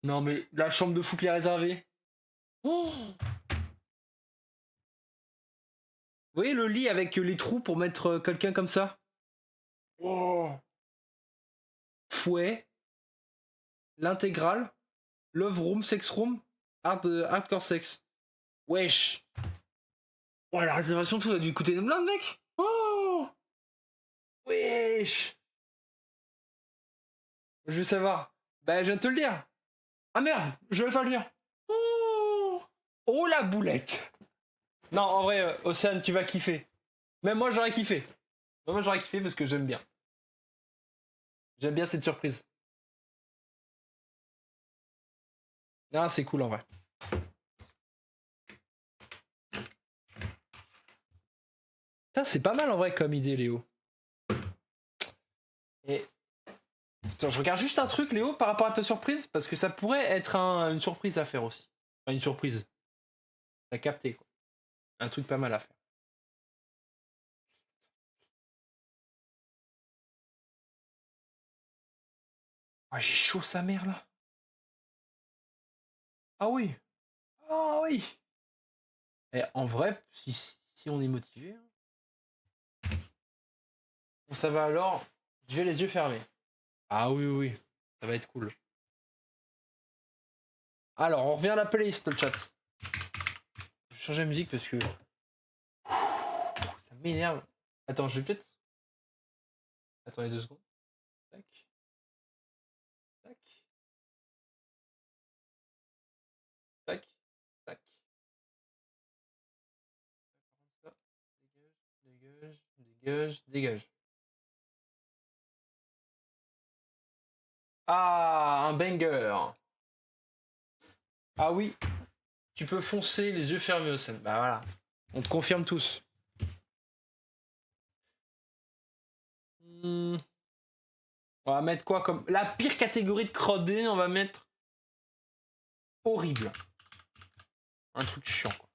Non, mais la chambre de fou qui est réservée. Oh, vous voyez le lit avec les trous pour mettre quelqu'un comme ça? Oh. Fouet, l'intégrale, love room, sex room, hardcore sex. Wesh. Oh, la réservation, tout a dû coûter une blinde, mec. Oh. Wesh. Je veux savoir. Bah, je viens de te le dire. Ah merde, je vais pas le dire. Oh, oh la boulette. Non, en vrai, Océane, tu vas kiffer. Même moi, j'aurais kiffé. Moi, j'aurais kiffé parce que j'aime bien. J'aime bien cette surprise. Ah, c'est cool en vrai. Ça, c'est pas mal en vrai comme idée, Léo. Et. Attends, je regarde juste un truc, Léo, par rapport à ta surprise, parce que ça pourrait être une surprise à faire aussi. Enfin, une surprise. T'as capté, quoi. Un truc pas mal à faire. Ah, j'ai chaud sa mère là. Ah oui. Ah oui. Et en vrai, si on est motivé. Bon, ça va alors. Je vais les yeux fermés. Ah oui, oui. Ça va être cool. Alors, on revient à la playlist, le chat. Je vais changer la musique parce que. Ça m'énerve. Attends, je vais peut-être. Attendez 2 secondes. Tac. Tac. Tac. Tac. Dégage, dégage, dégage. Ah, un banger. Ah oui, tu peux foncer les yeux fermés au scène. Bah voilà, on te confirme tous. On va mettre quoi comme... La pire catégorie de crodé, on va mettre... Horrible. Un truc chiant, quoi.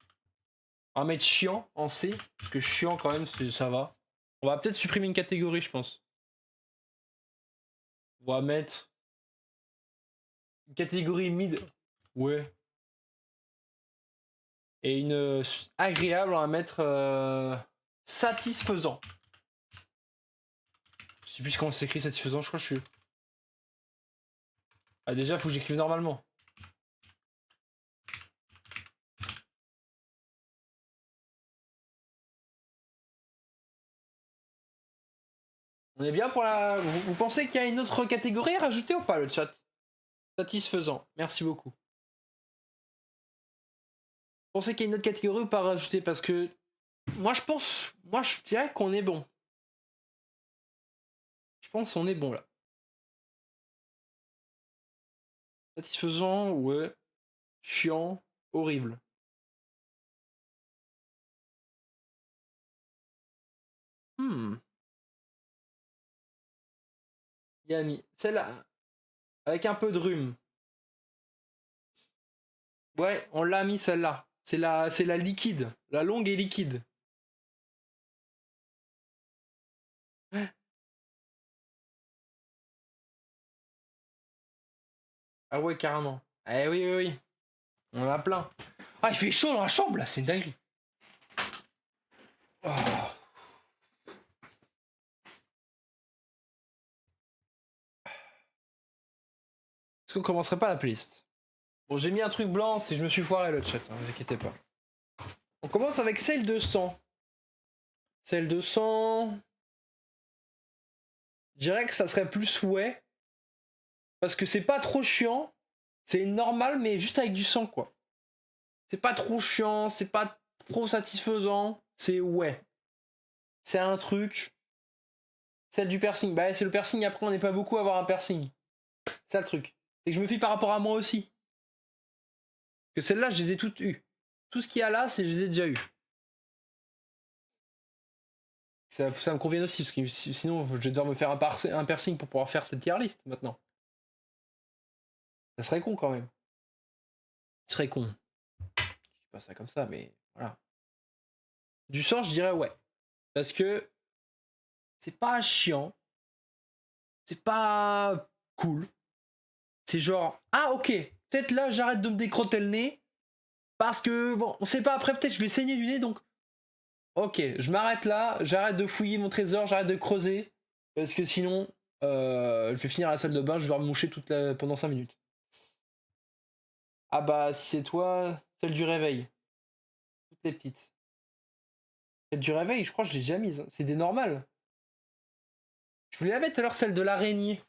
On va mettre chiant en C, parce que chiant quand même, ça va. On va peut-être supprimer une catégorie, je pense. On va mettre une catégorie mid. Ouais. Et une agréable, on va mettre satisfaisant. Je sais plus comment s'écrit satisfaisant, je crois que je suis. Ah, déjà, faut que j'écrive normalement. On est bien pour la. Vous pensez qu'il y a une autre catégorie à rajouter ou pas, le chat? Satisfaisant, merci beaucoup. Vous pensez qu'il y a une autre catégorie ou pas à rajouter? Parce que moi je dirais qu'on est bon. Je pense qu'on est bon là. Satisfaisant, ouais. Chiant, horrible. Yami, celle-là, avec un peu de rhume. Ouais, on l'a mis celle-là. C'est la liquide, la longue et liquide. Ah ouais, carrément. Eh oui, oui, oui. On en a plein. Ah, il fait chaud dans la chambre là, c'est une dinguerie. Oh. Est-ce qu'on commencerait pas la playlist? Bon, j'ai mis un truc blanc si je me suis foiré le chat, hein, ne vous inquiétez pas. On commence avec celle de sang. Celle de sang. Je dirais que ça serait plus ouais. Parce que c'est pas trop chiant. C'est normal, mais juste avec du sang, quoi. C'est pas trop chiant, c'est pas trop satisfaisant. C'est ouais. C'est un truc. Celle du piercing. Bah, c'est le piercing, après, on n'est pas beaucoup à avoir un piercing. C'est ça le truc. C'est que je me fie par rapport à moi aussi. Que celles-là, je les ai toutes eues. Tout ce qu'il y a là, c'est je les ai déjà eues. Ça me convient aussi, parce que sinon, je vais devoir me faire un piercing pour pouvoir faire cette tier list maintenant. Ça serait con quand même. Ça serait con. Je dis pas ça comme ça, mais voilà. Du sang, je dirais ouais. Parce que c'est pas chiant. C'est pas cool. C'est genre, ah ok, peut-être là j'arrête de me décrotter le nez. Parce que, bon, on sait pas, après peut-être je vais saigner du nez, donc ok, je m'arrête là, j'arrête de fouiller mon trésor, j'arrête de creuser. Parce que sinon, je vais finir à la salle de bain, je vais me moucher pendant 5 minutes. Ah bah, si c'est toi, celle du réveil. Toutes les petites. Celle du réveil, je crois que je l'ai déjà mise. C'est des normales. Je voulais la mettre alors celle de l'araignée.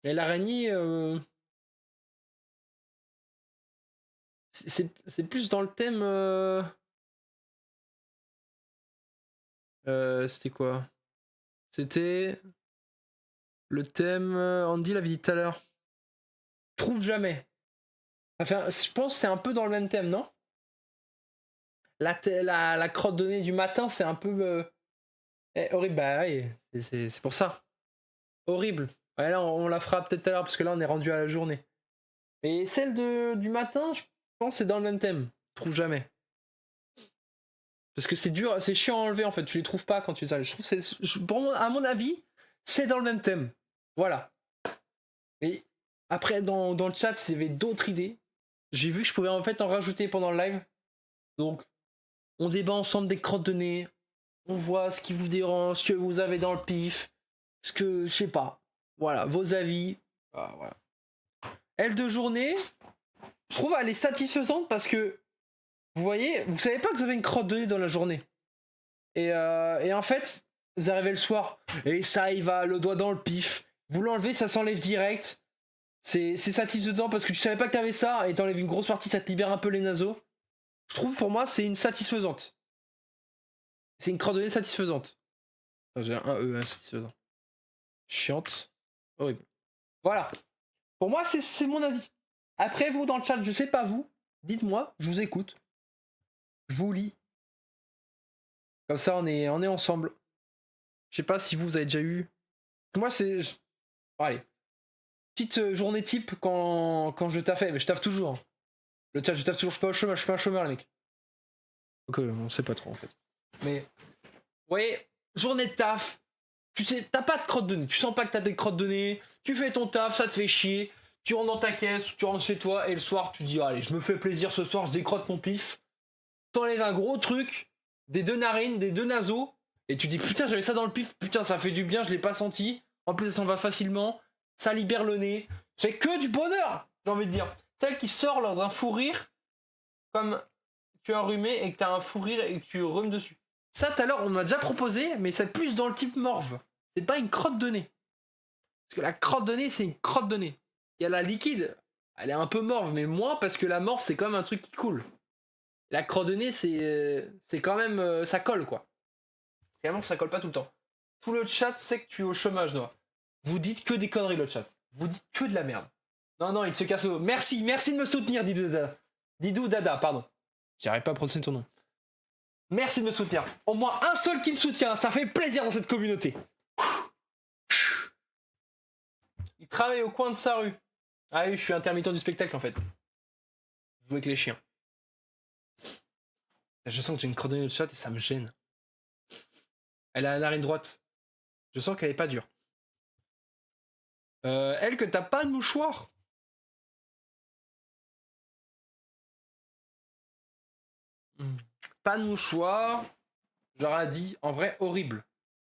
Et l'araignée, c'est plus dans le thème. C'était quoi? C'était le thème. Andy l'avait dit tout à l'heure. Trouve jamais. Je pense que c'est un peu dans le même thème, non? La crotte de nez du matin, c'est un peu horrible. Bah oui, c'est pour ça. Horrible. Ouais, là, on la fera peut-être tout à l'heure, parce que là, on est rendu à la journée. Mais celle du matin, je pense que c'est dans le même thème. Trouve jamais. Parce que c'est dur, c'est chiant à enlever en fait. Tu les trouves pas quand tu les enlèves. Je trouve à mon avis, c'est dans le même thème. Voilà. Et après, dans le chat, s'il y avait d'autres idées, j'ai vu que je pouvais en fait en rajouter pendant le live. Donc, on débat ensemble des crottes de nez. On voit ce qui vous dérange, ce que vous avez dans le pif. Ce que, je sais pas. Voilà, vos avis. Ah, voilà. Elle de journée, je trouve elle est satisfaisante parce que vous voyez, vous savez pas que vous avez une crotte de nez dans la journée. Et en fait, vous arrivez le soir, et ça y va, le doigt dans le pif. Vous l'enlevez, ça s'enlève direct. C'est satisfaisant parce que tu savais pas que t'avais ça, et t'enlèves une grosse partie, ça te libère un peu les naseaux. Je trouve pour moi, c'est une satisfaisante. C'est une crotte de nez satisfaisante. J'ai un satisfaisant. Chiante. Horrible. Voilà. Pour moi, c'est mon avis. Après, vous, dans le chat, je sais pas vous, dites-moi, je vous écoute. Je vous lis. Comme ça, on est ensemble. Je sais pas si vous avez déjà eu. Moi, c'est. Bon, allez. Petite journée type quand je taffais. Mais je taffe toujours. Le chat, je taffe toujours. Je suis pas un chômeur, les mecs. Ok, on sait pas trop en fait. Mais, vous voyez, journée de taf, tu sais, t'as pas de crotte de nez, tu sens pas que t'as des crottes de nez, tu fais ton taf, ça te fait chier, tu rentres dans ta caisse, tu rentres chez toi, et le soir, tu dis, allez, je me fais plaisir ce soir, je décrotte mon pif, t'enlèves un gros truc, des 2 narines, des 2 naseaux, et tu dis, putain, j'avais ça dans le pif, putain, ça fait du bien, je l'ai pas senti, en plus, ça s'en va facilement, ça libère le nez, c'est que du bonheur, j'ai envie de dire. Celle qui sort lors d'un fou rire, comme tu es enrhumé et que t'as un fou rire et que tu rhumes dessus. Ça, tout à l'heure, on m'a déjà proposé, mais c'est plus dans le type morve. C'est pas une crotte de nez. Parce que la crotte de nez, c'est une crotte de nez. Il y a la liquide, elle est un peu morve, mais moins parce que la morve, c'est quand même un truc qui coule. La crotte de nez, c'est quand même. Ça colle, quoi. C'est vraiment que ça colle pas tout le temps. Tout le chat sait que tu es au chômage, Noah. Vous dites que des conneries, le chat. Vous dites que de la merde. Non, il se casse au. Merci de me soutenir, Didou Dada. Didou Dada, pardon. J'arrive pas à prononcer ton nom. Merci de me soutenir. Au moins un seul qui me soutient, ça fait plaisir dans cette communauté. Il travaille au coin de sa rue. Ah oui, je suis intermittent du spectacle en fait. Je joue avec les chiens. Je sens que j'ai une crotte de nez de chat et ça me gêne. Elle a la narine droite. Je sens qu'elle est pas dure. Elle, que t'as pas de mouchoir. Pas de mouchoir. J'aurais dit en vrai horrible.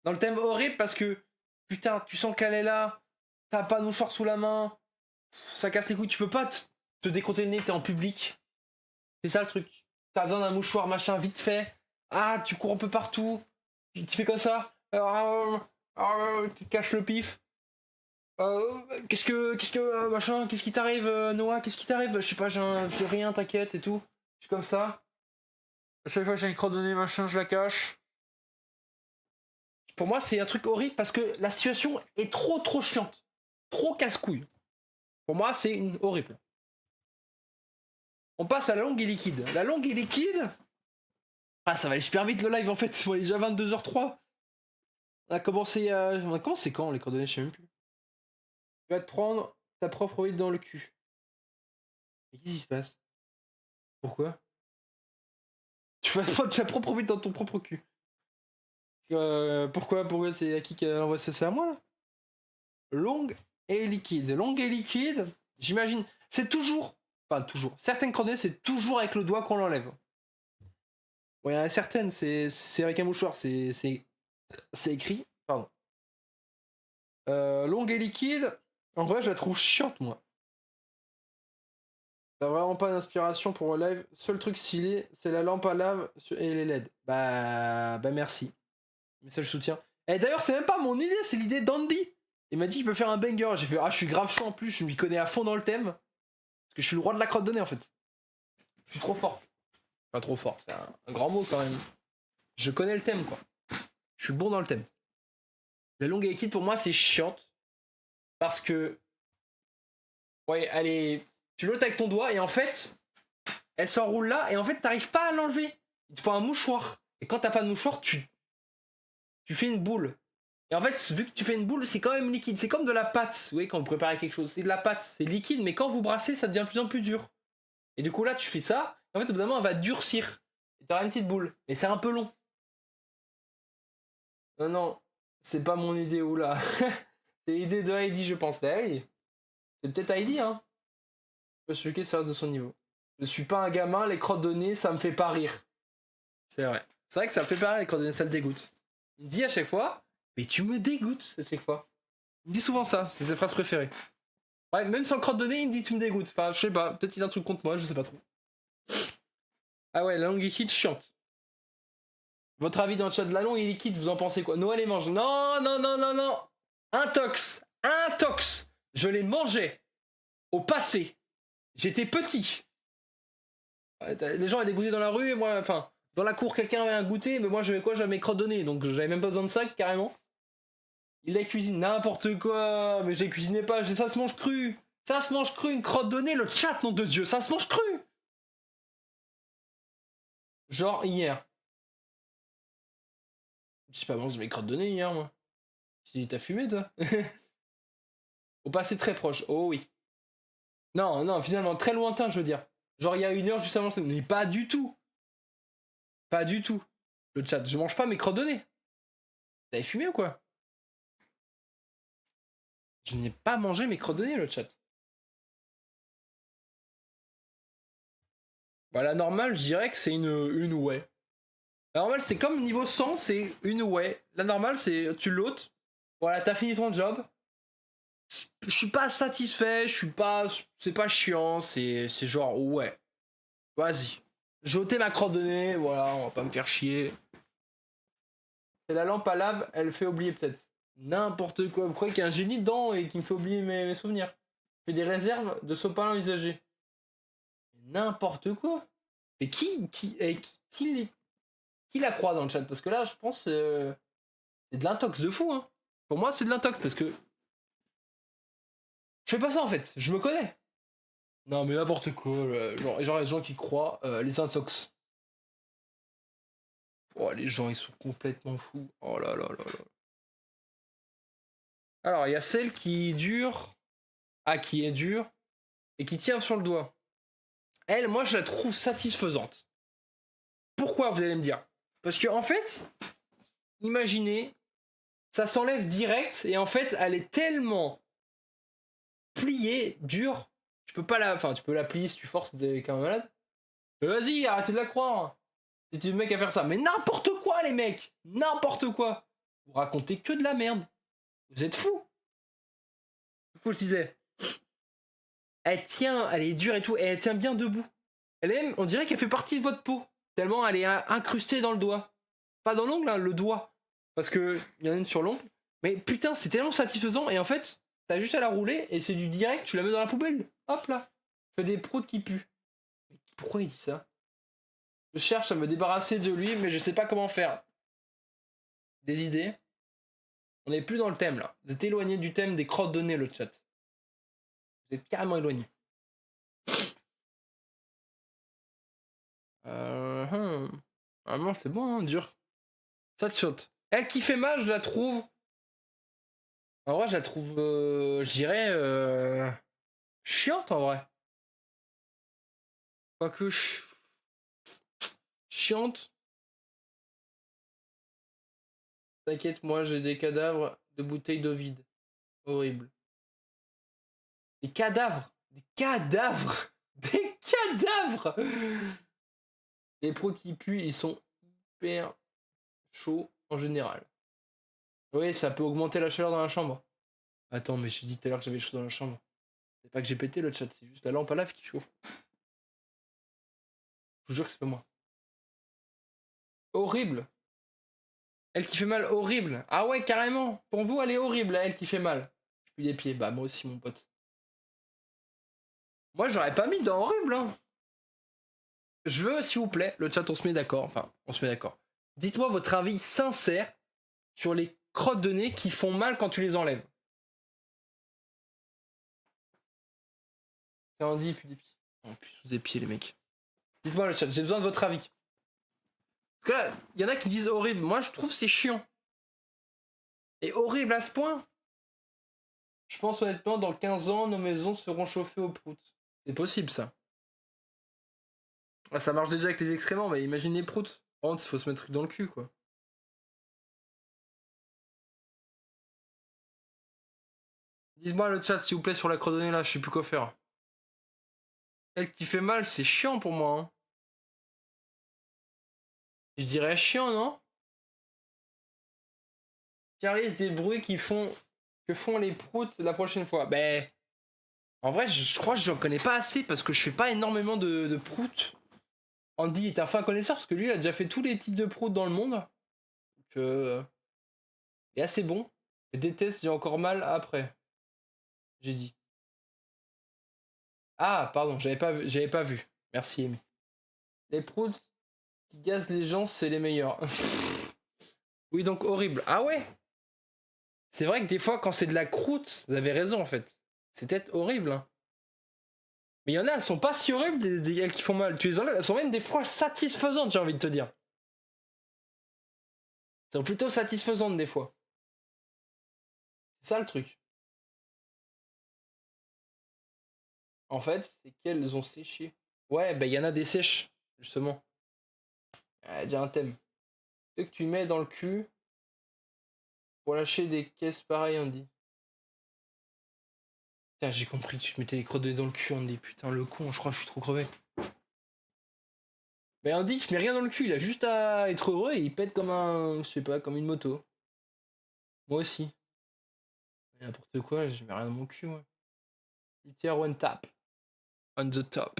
Dans le thème horrible parce que putain, tu sens qu'elle est là. T'as pas de mouchoir sous la main. Ça casse les couilles. Tu peux pas te décrotter le nez, t'es en public. C'est ça le truc. T'as besoin d'un mouchoir machin vite fait. Ah, tu cours un peu partout. Tu fais comme ça. Tu te caches le pif. Qu'est-ce que machin, qu'est-ce qui t'arrive, Noah, qu'est-ce qui t'arrive? Je sais pas, j'ai rien, t'inquiète et tout. Je suis comme ça. À chaque fois que j'ai une crotte de nez, machin, je la cache. Pour moi, c'est un truc horrible parce que la situation est trop chiante. Trop casse-couille. Pour moi, c'est horrible. On passe à la longue et liquide. La longue et liquide. Ah, ça va aller super vite le live en fait. On est déjà 22h03. On a commencé quand les coordonnées? Je sais même plus. Tu vas te prendre ta propre bite dans le cul. Mais qu'est-ce qui se passe? Pourquoi? Tu vas te prendre ta propre bite dans ton propre cul. Pourquoi c'est à qui envoie ça? C'est à moi là? Longue et liquide. Longue et liquide, j'imagine. C'est toujours. Enfin, toujours. Certaines coordonnées, c'est toujours avec le doigt qu'on l'enlève. Bon, il y en a certaines, c'est avec un mouchoir, c'est écrit. Pardon. Longue et liquide, en vrai, je la trouve chiante, moi. T'as vraiment pas d'inspiration pour un live. Seul truc stylé, c'est la lampe à lave et les LED. Bah merci. Message soutien. Et d'ailleurs, c'est même pas mon idée, c'est l'idée d'Andy. Il m'a dit qu'il peut faire un banger. J'ai fait, je suis grave chaud en plus, je m'y connais à fond dans le thème. Parce que je suis le roi de la crotte de nez en fait. Je suis trop fort. Pas trop fort, c'est un grand mot quand même. Je connais le thème quoi. Je suis bon dans le thème. La longue et liquide pour moi c'est chiante. Parce que. Ouais, elle est. Tu l'ôtes avec ton doigt et en fait. Elle s'enroule là et en fait t'arrives pas à l'enlever. Il te faut un mouchoir. Et quand t'as pas de mouchoir, tu fais une boule. Et en fait, vu que tu fais une boule, c'est quand même liquide. C'est comme de la pâte. Vous voyez, quand vous préparez quelque chose, c'est de la pâte. C'est liquide, mais quand vous brassez, ça devient de plus en plus dur. Et du coup, là, tu fais ça. En fait, au bout d'un moment, elle va durcir. Et t'auras une petite boule. Mais c'est un peu long. Non, c'est pas mon idée, oula. C'est l'idée de Heidi, je pense. Bah oui. C'est peut-être Heidi, hein. Je peux choquer ça de son niveau. Je suis pas un gamin, les crottes de nez, ça me fait pas rire. C'est vrai. C'est vrai que ça me fait pas rire, les crottes de nez, ça le dégoûte. Il me dit à chaque fois, mais tu me dégoûtes à chaque fois. Il me dit souvent ça, c'est ses phrases préférées. Ouais, même sans crotte de nez, il me dit tu me dégoûtes. Enfin, je sais pas, peut-être il a un truc contre moi, je sais pas trop. Ah ouais, la longue liquide chiante. Votre avis dans le chat de la longue et liquide, vous en pensez quoi? Noël les mange. Non. Intox. Je les mangeais. Au passé. J'étais petit. Les gens allaient goûter dans la rue et moi, enfin, dans la cour, quelqu'un avait un goûter, mais moi j'avais quoi? J'avais mes crottes de nez, donc j'avais même pas besoin de ça carrément. Il la cuisine, n'importe quoi, mais je les cuisinais pas, ça se mange cru. Ça se mange cru, une crotte de nez, le chat, nom de Dieu, ça se mange cru. Genre hier. Je sais pas, mange mes crottes de nez hier, moi. Tu dis, t'as fumé, toi? Au passé très proche, oh oui. Non, finalement, très lointain, je veux dire. Genre, il y a 1 heure juste avant, mais pas du tout. Pas du tout. Le chat, je mange pas mes crottes de nez. Vous avez fumé ou quoi? Je n'ai pas mangé mes crottes de nez, le chat. Bah, la normale, je dirais que c'est une ouais. La normale, c'est comme niveau 100, c'est une ouais. La normale, c'est tu l'ôtes. Voilà, t'as fini ton job. Je suis pas satisfait, je suis pas. C'est pas chiant, c'est genre ouais. Vas-y. J'ai ôté ma crotte de nez, voilà, on va pas me faire chier. C'est la lampe à lave, elle fait oublier peut-être. N'importe quoi. Vous croyez qu'il y a un génie dedans et qui me fait oublier mes souvenirs? Je fais des réserves de sopalin usagé. N'importe quoi. Et qui la croit dans le chat? Parce que là, je pense c'est de l'intox de fou. Hein. Pour moi, c'est de l'intox parce que je fais pas ça en fait. Je me connais. Non, mais n'importe quoi. Genre, les gens qui croient les intox. Oh, les gens, ils sont complètement fous. Oh là là là là. Alors, il y a celle qui dure. Ah, qui est dure et qui tient sur le doigt. Elle, moi, je la trouve satisfaisante. Pourquoi, vous allez me dire? Parce que, en fait, imaginez, ça s'enlève direct et en fait, elle est tellement pliée, dure. Tu peux pas la. Enfin, tu peux la plier si tu forces avec un malade. Vas-y, arrêtez de la croire. Si tu es le mec à faire ça. Mais n'importe quoi, les mecs. N'importe quoi. Vous racontez que de la merde. Vous êtes fous. Du coup, je disais. Elle tient, elle est dure et tout, et elle tient bien debout. Elle aime, on dirait qu'elle fait partie de votre peau. Tellement elle est incrustée dans le doigt. Pas dans l'ongle, hein, le doigt. Parce que il y en a une sur l'ongle. Mais putain, c'est tellement satisfaisant. Et en fait, t'as juste à la rouler et c'est du direct, tu la mets dans la poubelle. Hop là. Fais des proutes qui puent. Mais pourquoi il dit ça? Je cherche à me débarrasser de lui, mais je sais pas comment faire. Des idées? On n'est plus dans le thème là. Vous êtes éloigné du thème des crottes de nez, le chat. Vous êtes carrément éloigné. Ah non, c'est bon, hein, dur. Ça te saute. Elle qui fait mal, je la trouve. En vrai, je la trouve, je dirais, chiante en vrai. Quoique, chiante. T'inquiète, moi j'ai des cadavres de bouteilles d'eau vide. Horrible. Des cadavres! Des cadavres! Des cadavres! Les pros qui puent, ils sont hyper chauds en général. Oui, ça peut augmenter la chaleur dans la chambre. Attends, mais j'ai dit tout à l'heure que j'avais chaud dans la chambre. C'est pas que j'ai pété le chat, c'est juste la lampe à lave qui chauffe. Je vous jure que c'est pas moi. Horrible. Elle qui fait mal, horrible. Ah ouais, carrément. Pour vous, elle est horrible, elle qui fait mal. Je pue des pieds. Bah, moi aussi, mon pote. Moi, j'aurais pas mis dans horrible, hein. Je veux, s'il vous plaît, le chat, on se met d'accord. Enfin, on se met d'accord. Dites-moi votre avis sincère sur les crottes de nez qui font mal quand tu les enlèves. C'est Andy, puis des pieds. Oh, puis sous des pieds, les mecs. Dites-moi le chat, j'ai besoin de votre avis. Parce que là, il y en a qui disent horrible. Moi, je trouve c'est chiant. Et horrible à ce point. Je pense honnêtement, dans 15 ans, nos maisons seront chauffées au prout. C'est possible, ça. Ah, ça marche déjà avec les excréments, mais imagine les proutes. Par contre, il faut se mettre dans le cul, quoi. Dites-moi le chat, s'il vous plaît, sur la croix de nez, là, je sais plus quoi faire. Elle qui fait mal, c'est chiant pour moi, hein. Je dirais chiant, non? Carlis, des bruits que font les proutes la prochaine fois. Ben, en vrai, je crois que j'en connais pas assez parce que je fais pas énormément de proutes. Andy est un fin connaisseur parce que lui il a déjà fait tous les types de proutes dans le monde. Donc, il est assez bon. Je déteste, j'ai encore mal après. J'ai dit. Ah, pardon, j'avais pas vu. Merci, Amy. Les proutes qui gazent les gens, c'est les meilleurs. Oui, donc horrible. Ah ouais? C'est vrai que des fois, quand c'est de la croûte, vous avez raison en fait. C'est peut-être horrible. Hein. Mais il y en a, elles sont pas si horribles, elles qui font mal. Tu les enlèves, elles sont même des fois satisfaisantes, j'ai envie de te dire. Elles sont plutôt satisfaisantes des fois. C'est ça le truc. En fait, c'est qu'elles ont séché. Ouais, bah il y en a des sèches, justement. Ah, déjà un thème. Ce que tu mets dans le cul pour lâcher des caisses pareilles, on dit. Putain, j'ai compris que tu te mettais les crottes de nez dans le cul, on dit. Putain, le con, je crois que je suis trop crevé. Mais Andy, il se met rien dans le cul, il a juste à être heureux et il pète comme un. Je sais pas, comme une moto. Moi aussi. N'importe quoi, je mets rien dans mon cul, moi. Litière one tap. On the top.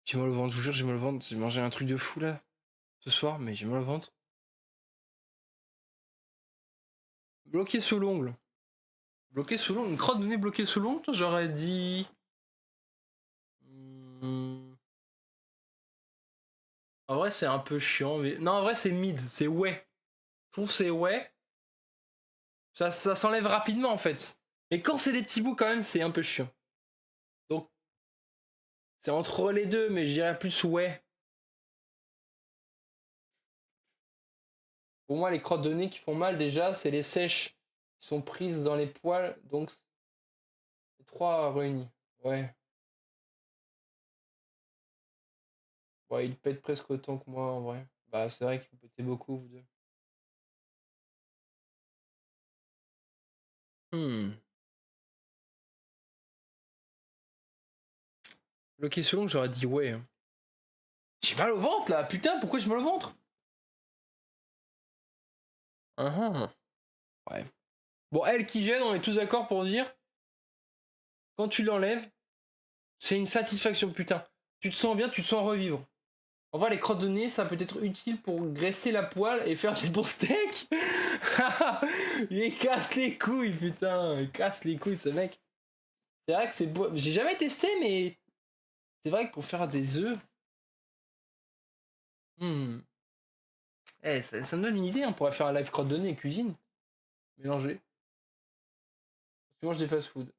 J'ai mal au ventre, je vous jure, j'ai mal au ventre. J'ai mangé un truc de fou là, ce soir, mais j'ai mal au ventre. Bloqué sous l'ongle. Bloqué sous l'ongle. Une crotte de nez bloquée sous l'ongle, j'aurais dit. En vrai, c'est un peu chiant, mais. Non, en vrai, c'est mid, c'est ouais. Je trouve que c'est ouais. Ça s'enlève rapidement en fait. Mais quand c'est des petits bouts, quand même, c'est un peu chiant. Donc, c'est entre les deux, mais je dirais plus ouais. Pour moi, les crottes de nez qui font mal, déjà, c'est les sèches qui sont prises dans les poils. Donc, c'est trois réunis. Ouais. Ouais, il pète presque autant que moi en vrai. Bah, c'est vrai que vous pétez beaucoup, vous deux. Hmm. Bloqué selon, j'aurais dit ouais. Hein. J'ai mal au ventre là, putain, pourquoi j'ai mal au ventre? Ouais. Bon, elle qui gêne, on est tous d'accord pour dire, quand tu l'enlèves, c'est une satisfaction, putain. Tu te sens bien, tu te sens revivre. En vrai, les crottes de nez, ça peut être utile pour graisser la poêle et faire des bons steaks. Il casse les couilles, putain. Il casse les couilles, ce mec. C'est vrai que c'est beau. J'ai jamais testé, mais c'est vrai que pour faire des œufs. Hmm. Eh, ça me donne une idée, hein. On pourrait faire un live crotte de nez et cuisine. Mélanger. Tu manges des fast-food.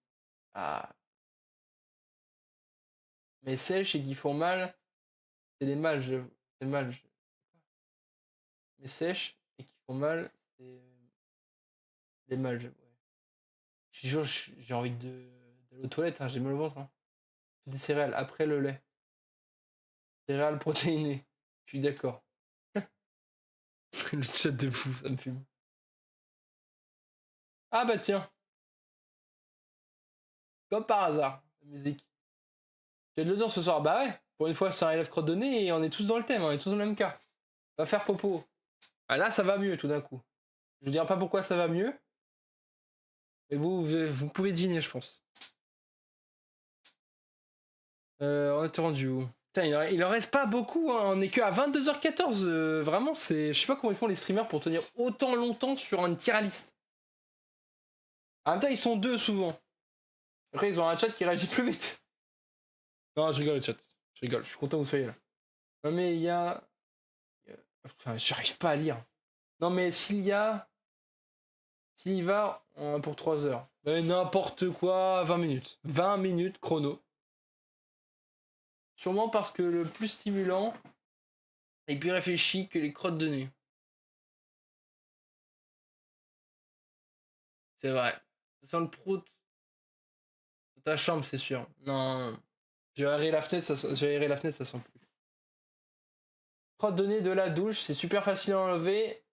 Ah. Mais sèches et qui font mal, c'est les mâles, j'avoue. C'est mal. Mais sèches et qui font mal, c'est les mâles, j'avoue. Ouais. Je te jure, j'ai envie d'aller aux toilettes, hein. J'ai mal au ventre. Hein. Des céréales après le lait. Céréales protéinées. Je suis d'accord. Le chat de fou, ça me fume. Ah bah tiens, comme par hasard, la musique. J'ai de l'audience ce soir. Bah ouais, pour une fois, c'est un élève crotte de nez et on est tous dans le thème, on est tous dans le même cas. Va faire popo. Ah là, ça va mieux tout d'un coup. Je dirais pas pourquoi ça va mieux, mais vous pouvez deviner, je pense. On était rendu où? Putain, il en reste pas beaucoup, hein. On est que à 22h14. Vraiment, c'est. Je sais pas comment ils font les streamers pour tenir autant longtemps sur une tier list. En même temps, ils sont deux souvent. Après, ils ont un chat qui réagit plus vite. Non, je rigole, le chat. Je rigole, je suis content que vous soyez là. Non, mais il y a. Enfin, j'arrive pas à lire. Non, mais s'il y a. S'il y va pour 3 heures. Mais n'importe quoi, 20 minutes. 20 minutes chrono. Sûrement parce que le plus stimulant est plus réfléchi que les crottes de nez. C'est vrai. Ça sent le prout de ta chambre, c'est sûr. Non. J'ai aéré la fenêtre, ça sent plus. Crottes de nez de la douche, c'est super facile à enlever.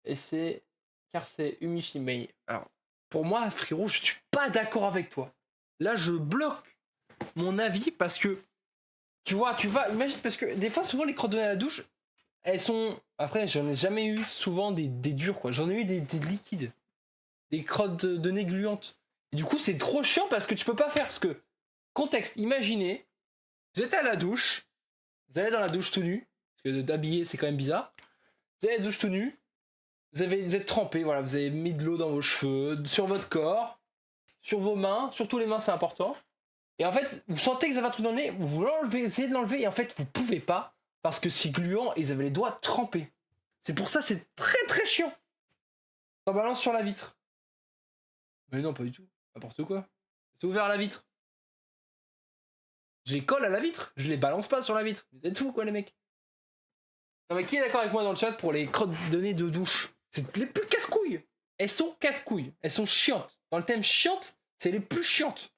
Et c'est. Car c'est humichi. Mais alors, pour moi, frérot, je suis pas d'accord avec toi. Là, je bloque mon avis parce que. Tu vois, tu vas. Imagine, parce que des fois, souvent, les crottes de nez à la douche, elles sont. Après, j'en ai jamais eu souvent des durs, quoi. J'en ai eu des liquides. Des crottes de nez gluantes. Et du coup, c'est trop chiant parce que tu peux pas faire. Parce que, contexte, imaginez, vous êtes à la douche, vous allez dans la douche tout nu, parce que d'habiller, c'est quand même bizarre. Vous allez à la douche tout nu, vous êtes trempé, voilà, vous avez mis de l'eau dans vos cheveux, sur votre corps, sur vos mains, surtout les mains, c'est important. Et en fait, vous sentez que vous avez un truc dans le nez, vous l'enlevez, vous essayez de l'enlever, et en fait, vous pouvez pas, parce que c'est gluant et vous avez les doigts trempés. C'est pour ça, c'est très très chiant. Ça balance sur la vitre. Mais non, pas du tout. N'importe quoi. C'est ouvert à la vitre. Je les colle à la vitre. Je les balance pas sur la vitre. Vous êtes fous, quoi, les mecs. Non, mais qui est d'accord avec moi dans le chat pour les crottes de nez de douche? C'est les plus casse-couilles. Elles sont casse-couilles. Elles sont chiantes. Dans le thème chiante, c'est les plus chiantes.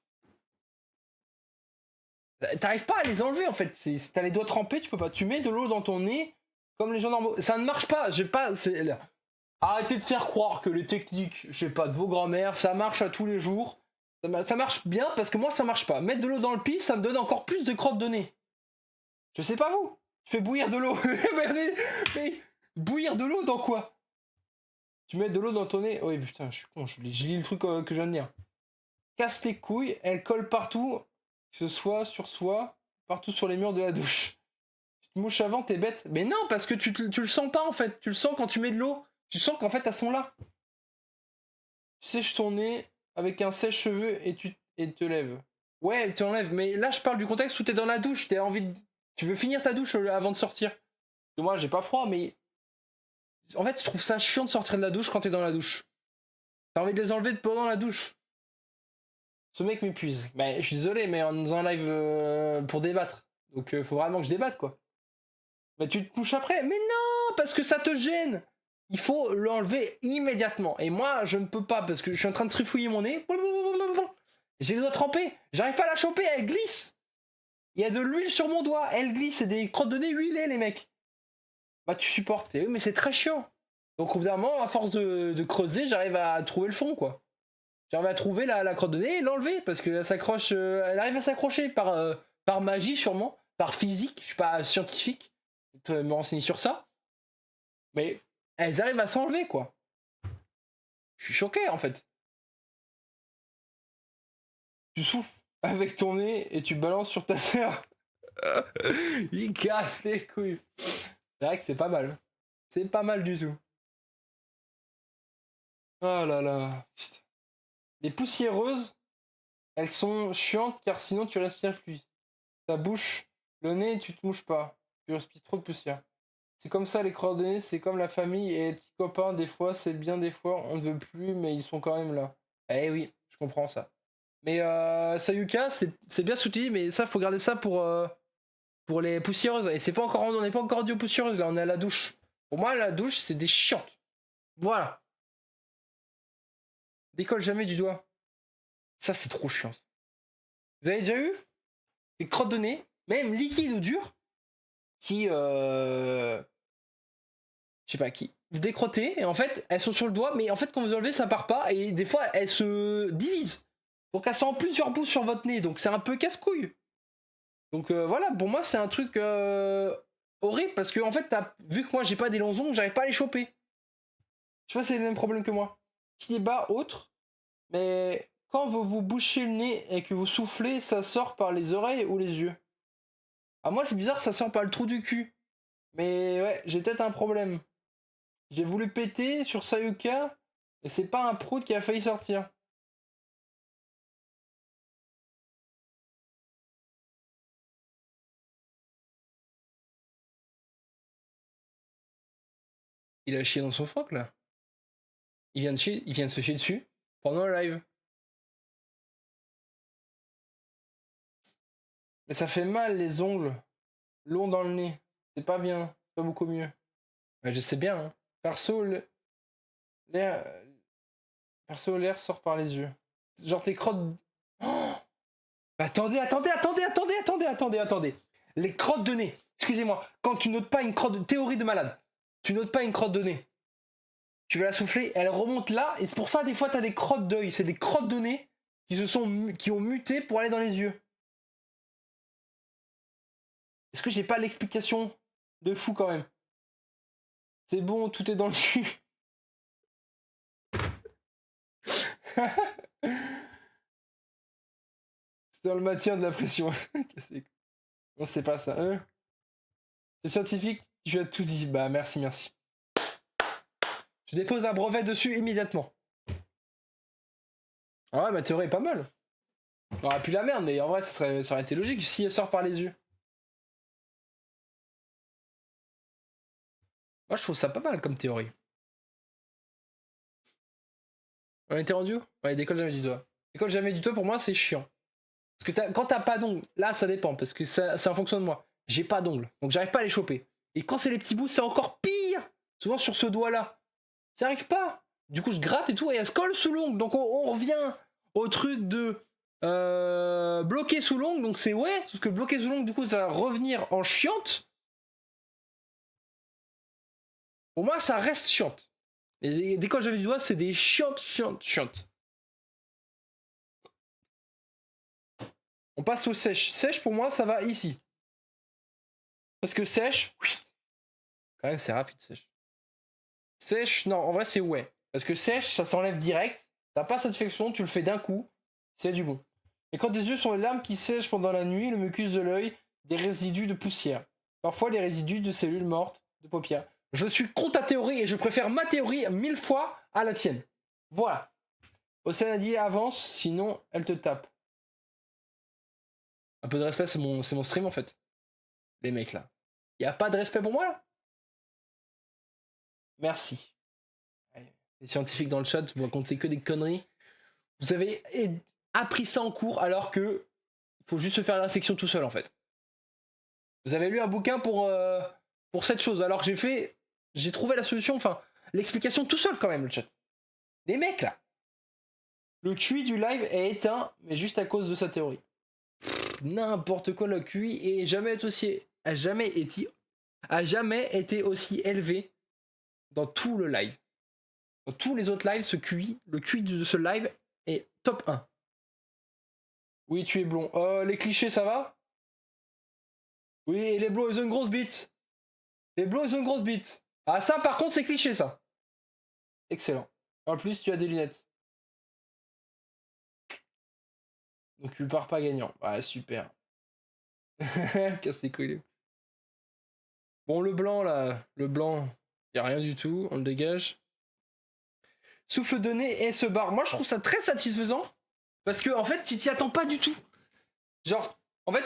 T'arrives pas à les enlever en fait. T'as les doigts trempés, tu peux pas. Tu mets de l'eau dans ton nez comme les gens normaux. Ça ne marche pas. J'ai pas. Arrêtez de faire croire que les techniques, je sais pas, de vos grand-mères, ça marche à tous les jours. Ça marche bien parce que moi ça marche pas. Mettre de l'eau dans le pif, ça me donne encore plus de crottes de nez. Je sais pas vous. Tu fais bouillir de l'eau. mais bouillir de l'eau dans quoi? Tu mets de l'eau dans ton nez. Oui putain, je suis con. Je lis le truc que je viens de lire. Casse tes couilles, elle colle partout, que ce soit sur soi, partout sur les murs de la douche. Tu te mouches avant, t'es bête. Mais non, parce que tu le sens pas en fait. Tu le sens quand tu mets de l'eau. Tu sens qu'en fait elles sont là. Tu sèches ton nez avec un sèche-cheveux et te lèves. Ouais, tu enlèves, mais là je parle du contexte où t'es dans la douche, tu veux finir ta douche avant de sortir. Parce que moi j'ai pas froid, mais en fait je trouve ça chiant de sortir de la douche quand t'es dans la douche. T'as envie de les enlever pendant la douche. Ce mec m'épuise. Bah, je suis désolé, mais on est dans un live pour débattre. Donc faut vraiment que je débatte quoi. Bah tu te mouches après. Mais non, parce que ça te gêne. Il faut l'enlever immédiatement. Et moi, je ne peux pas parce que je suis en train de trifouiller mon nez. J'ai les doigts trempés. J'arrive pas à la choper, elle glisse. Il y a de l'huile sur mon doigt. Elle glisse. C'est des crottes de nez huilées, les mecs. Bah, tu supportes. Oui, mais c'est très chiant. Donc, au bout d'un moment, à force de creuser, j'arrive à trouver le fond, quoi. J'arrive à trouver la crotte de nez et l'enlever parce qu'elle s'accroche. Elle arrive à s'accrocher par magie, sûrement. Par physique. Je suis pas scientifique. Je vais me renseigner sur ça. Mais elles arrivent à s'enlever, quoi. Je suis choqué, en fait. Tu souffles avec ton nez et tu balances sur ta sœur. Il casse les couilles. C'est vrai que c'est pas mal. C'est pas mal du tout. Oh là là. Putain. Les poussiéreuses, elles sont chiantes car sinon tu respires plus. Ta bouche, le nez, tu te mouches pas. Tu respires trop de poussière. C'est comme ça les coordonnées, c'est comme la famille et les petits copains. Des fois c'est bien, des fois on ne veut plus, mais ils sont quand même là. Eh oui, je comprends ça. Mais Sayuka, c'est bien soutenu, mais ça faut garder ça pour les poussiéreuses. Et c'est pas encore, on n'est pas encore dit aux poussiéreuses, là on est à la douche. Pour moi la douche c'est des chiantes. Voilà. Décolle jamais du doigt. Ça c'est trop chiant. Vous avez déjà eu des crottes de nez, même liquides ou dures, qui je sais pas qui. Vous décrottez et en fait elles sont sur le doigt, mais en fait quand vous enlevez ça part pas et des fois elles se divisent. Donc elles sont en plusieurs bouts sur votre nez, donc c'est un peu casse-couille. Donc voilà, pour moi c'est un truc horrible parce que en fait vu que moi j'ai pas des longs ongles, j'arrive pas à les choper. Je sais pas si c'est le même problème que moi. Petit débat autre, mais quand vous vous bouchez le nez et que vous soufflez, ça sort par les oreilles ou les yeux? Ah moi c'est bizarre, ça sort par le trou du cul. Mais ouais, j'ai peut-être un problème. J'ai voulu péter sur Sayuka, et c'est pas un prout qui a failli sortir. Il a chié dans son froc là. Il vient de se chier dessus pendant le live. Mais ça fait mal les ongles longs dans le nez. C'est pas bien, c'est pas beaucoup mieux. Ouais, je sais bien. Hein. L'air, l'air sort par les yeux. Genre tes crottes. Oh attendez. Les crottes de nez. Excusez-moi. Quand tu notes pas une crotte de théorie de malade, tu notes pas une crotte de nez. Tu vas la souffler, elle remonte là, et c'est pour ça des fois t'as des crottes d'œil. C'est des crottes de nez qui ont muté pour aller dans les yeux. Est-ce que j'ai pas l'explication de fou quand même? C'est bon, tout est dans le cul. C'est dans le maintien de la pression. Non, c'est pas ça. C'est scientifique, tu as tout dit. Bah merci. Je dépose un brevet dessus immédiatement. Ah ouais, ma théorie est pas mal. On aurait pu la merde, mais en vrai, ça aurait été logique si elle sort par les yeux. Moi, je trouve ça pas mal comme théorie. On était rendu où? Ouais, décolle jamais du doigt. Décolle jamais du doigt, pour moi, c'est chiant. Parce que quand t'as pas d'ongles, là, ça dépend, parce que c'est en fonction de moi. J'ai pas d'ongles, donc j'arrive pas à les choper. Et quand c'est les petits bouts, c'est encore pire. Souvent sur ce doigt-là. Ça arrive pas. Du coup, je gratte et tout, et elle se colle sous l'ongle. Donc on revient au truc de Bloqué sous l'ongle, donc c'est ouais, parce que bloqué sous l'ongle, du coup, ça va revenir en chiante. Pour moi, ça reste chiante. Et dès quand j'avais du doigt, c'est des chiantes. On passe au sèche. Sèche, pour moi, ça va ici. Parce que sèche, quand même, c'est rapide, sèche. Sèche, non, en vrai, c'est ouais. Parce que sèche, ça s'enlève direct. T'as pas satisfaction, tu le fais d'un coup. C'est du bon. Les crottes des yeux sont les larmes qui sèchent pendant la nuit, le mucus de l'œil, des résidus de poussière. Parfois, les résidus de cellules mortes, de paupières. Je suis contre ta théorie et je préfère ma théorie 1000 fois à la tienne. Voilà. Océane a dit avance, sinon elle te tape. Un peu de respect, c'est mon stream en fait. Les mecs là. Y a pas de respect pour moi là? Merci. Les scientifiques dans le chat, vous racontez que des conneries. Vous avez appris ça en cours alors que il faut juste se faire l'infection tout seul en fait. Vous avez lu un bouquin pour cette chose alors que j'ai trouvé la solution, enfin l'explication tout seul quand même le chat. Les mecs là. Le QI du live est éteint mais juste à cause de sa théorie. N'importe quoi, le QI a jamais été aussi élevé dans tout le live. Dans tous les autres lives, le QI de ce live est top 1. Oui, tu es blond. Les clichés, ça va? Oui, et les blonds, ils ont une grosse bite. Les blonds, ils ont une grosse bite. Ah, ça, par contre, c'est cliché, ça. Excellent. En plus, tu as des lunettes. Donc, tu pars pas gagnant. Ouais, super. Casse les couilles. Bon, le blanc, là. Le blanc, y a rien du tout. On le dégage. Souffle de nez et se barre. Moi, je trouve ça très satisfaisant. Parce que, en fait, tu t'y attends pas du tout. Genre, en fait,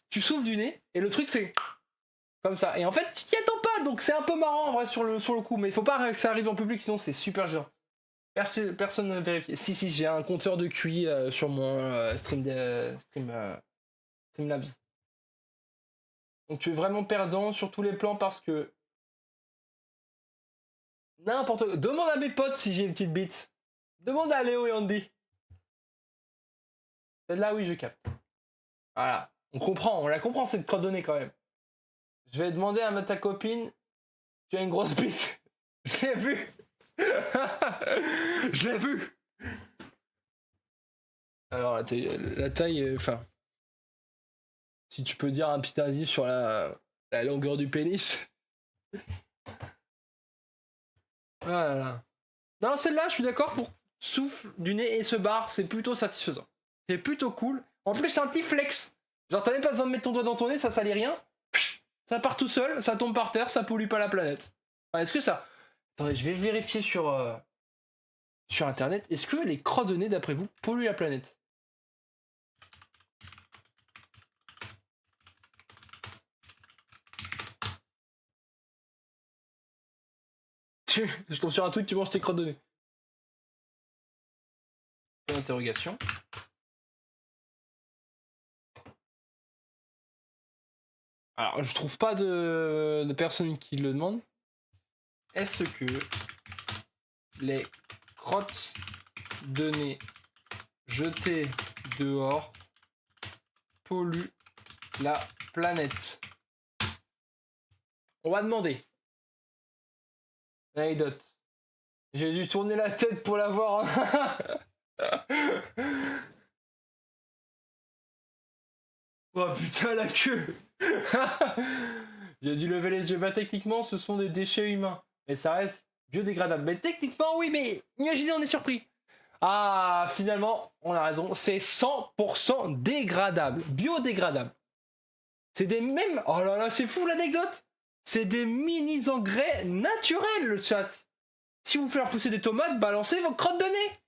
tu souffles du nez et le truc fait comme ça. Et en fait, tu t'y attends pas. Donc, c'est un peu marrant, en vrai, sur le coup. Mais il faut pas que ça arrive en public, sinon c'est super dur. Personne ne vérifie. Si, j'ai un compteur de QI sur mon Streamlabs. Donc, tu es vraiment perdant sur tous les plans parce que n'importe quoi. Demande à mes potes si j'ai une petite bite. Demande à Léo et Andy. Celle-là, oui, je capte. Voilà. On la comprend cette coordonnée quand même. Je vais demander à ta copine, tu as une grosse bite. Je l'ai vu. Je l'ai vu. Alors, la taille, enfin. Si tu peux dire un petit indice sur la longueur du pénis. Voilà. Non, celle-là, je suis d'accord pour souffle du nez et se barre, c'est plutôt satisfaisant. C'est plutôt cool. En plus, c'est un petit flex. Genre, t'as même pas besoin de mettre ton doigt dans ton nez, ça salit rien. Ça part tout seul, ça tombe par terre, ça pollue pas la planète. Enfin, est-ce que ça. Attendez, je vais vérifier sur internet. Est-ce que les crottes de nez, d'après vous, polluent la planète? Je tombe sur un truc, tu manges tes crottes de nez. Interrogation. Alors, je trouve pas de personne qui le demande. Est-ce que les crottes de nez jetées dehors polluent la planète? On va demander. Anecdote. J'ai dû tourner la tête pour la voir. Oh putain, la queue. J'ai dû lever les yeux. Bah, techniquement, ce sont des déchets humains. Mais ça reste biodégradable. Mais techniquement, oui, mais imaginez, on est surpris. Ah, finalement, on a raison. C'est 100% dégradable. Biodégradable. C'est des mêmes. Oh là là, c'est fou l'anecdote. C'est des mini-engrais naturels, le chat. Si vous faites pousser des tomates, balancez vos crottes de nez.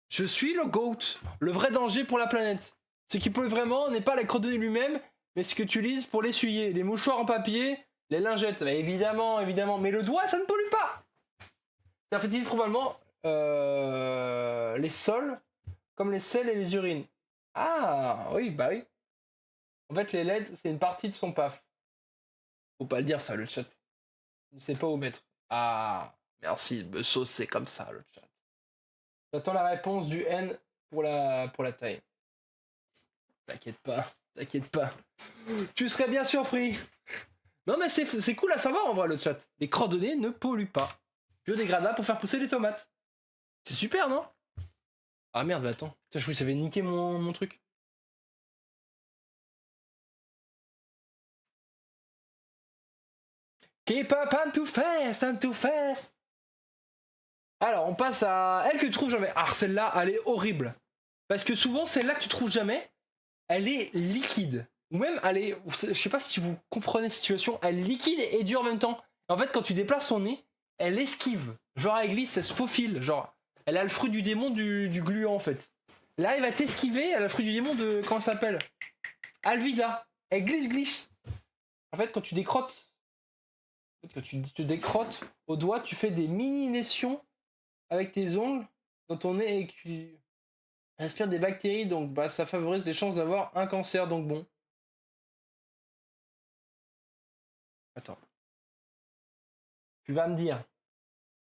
Je suis le GOAT. Le vrai danger pour la planète. Ce qui pollue vraiment n'est pas la crotte de nez lui-même, mais ce que tu utilises pour l'essuyer. Les mouchoirs en papier, les lingettes. Bah, évidemment. Mais le doigt, ça ne pollue pas. Ça fertilise probablement les sols, comme les selles et les urines. Ah, oui, bah oui. En fait, les LED, c'est une partie de son paf. Faut pas le dire, ça, le chat. Je ne sais pas où mettre. Ah, merci de me saucer comme ça, le chat. J'attends la réponse du N pour la taille. T'inquiète pas, t'inquiète pas. Tu serais bien surpris. Non mais c'est cool à savoir en vrai le chat. Les crottes de nez ne polluent pas. Biodégradable pour faire pousser les tomates. C'est super, non? Ah merde, bah attends. Putain, je croyais que ça avait niqué mon truc. Keep up, I'm too fast, I'm too fast. Alors, on passe à elle que tu trouves jamais. Ah, celle-là, elle est horrible. Parce que souvent, celle-là que tu trouves jamais, elle est liquide. Ou même, elle est. Je sais pas si vous comprenez la situation, elle est liquide et dure en même temps. En fait, quand tu déplaces son nez, elle esquive. Genre, elle glisse, elle se faufile. Genre, elle a le fruit du démon du gluant, en fait. Là, elle va t'esquiver, elle a le fruit du démon de. Comment ça s'appelle? Alvida. Elle glisse. En fait, quand tu décrottes. En fait, quand tu te décrottes au doigt, tu fais des mini lésions avec tes ongles dans ton nez et tu respires des bactéries, donc bah, ça favorise les chances d'avoir un cancer, donc bon. Attends. Tu vas me dire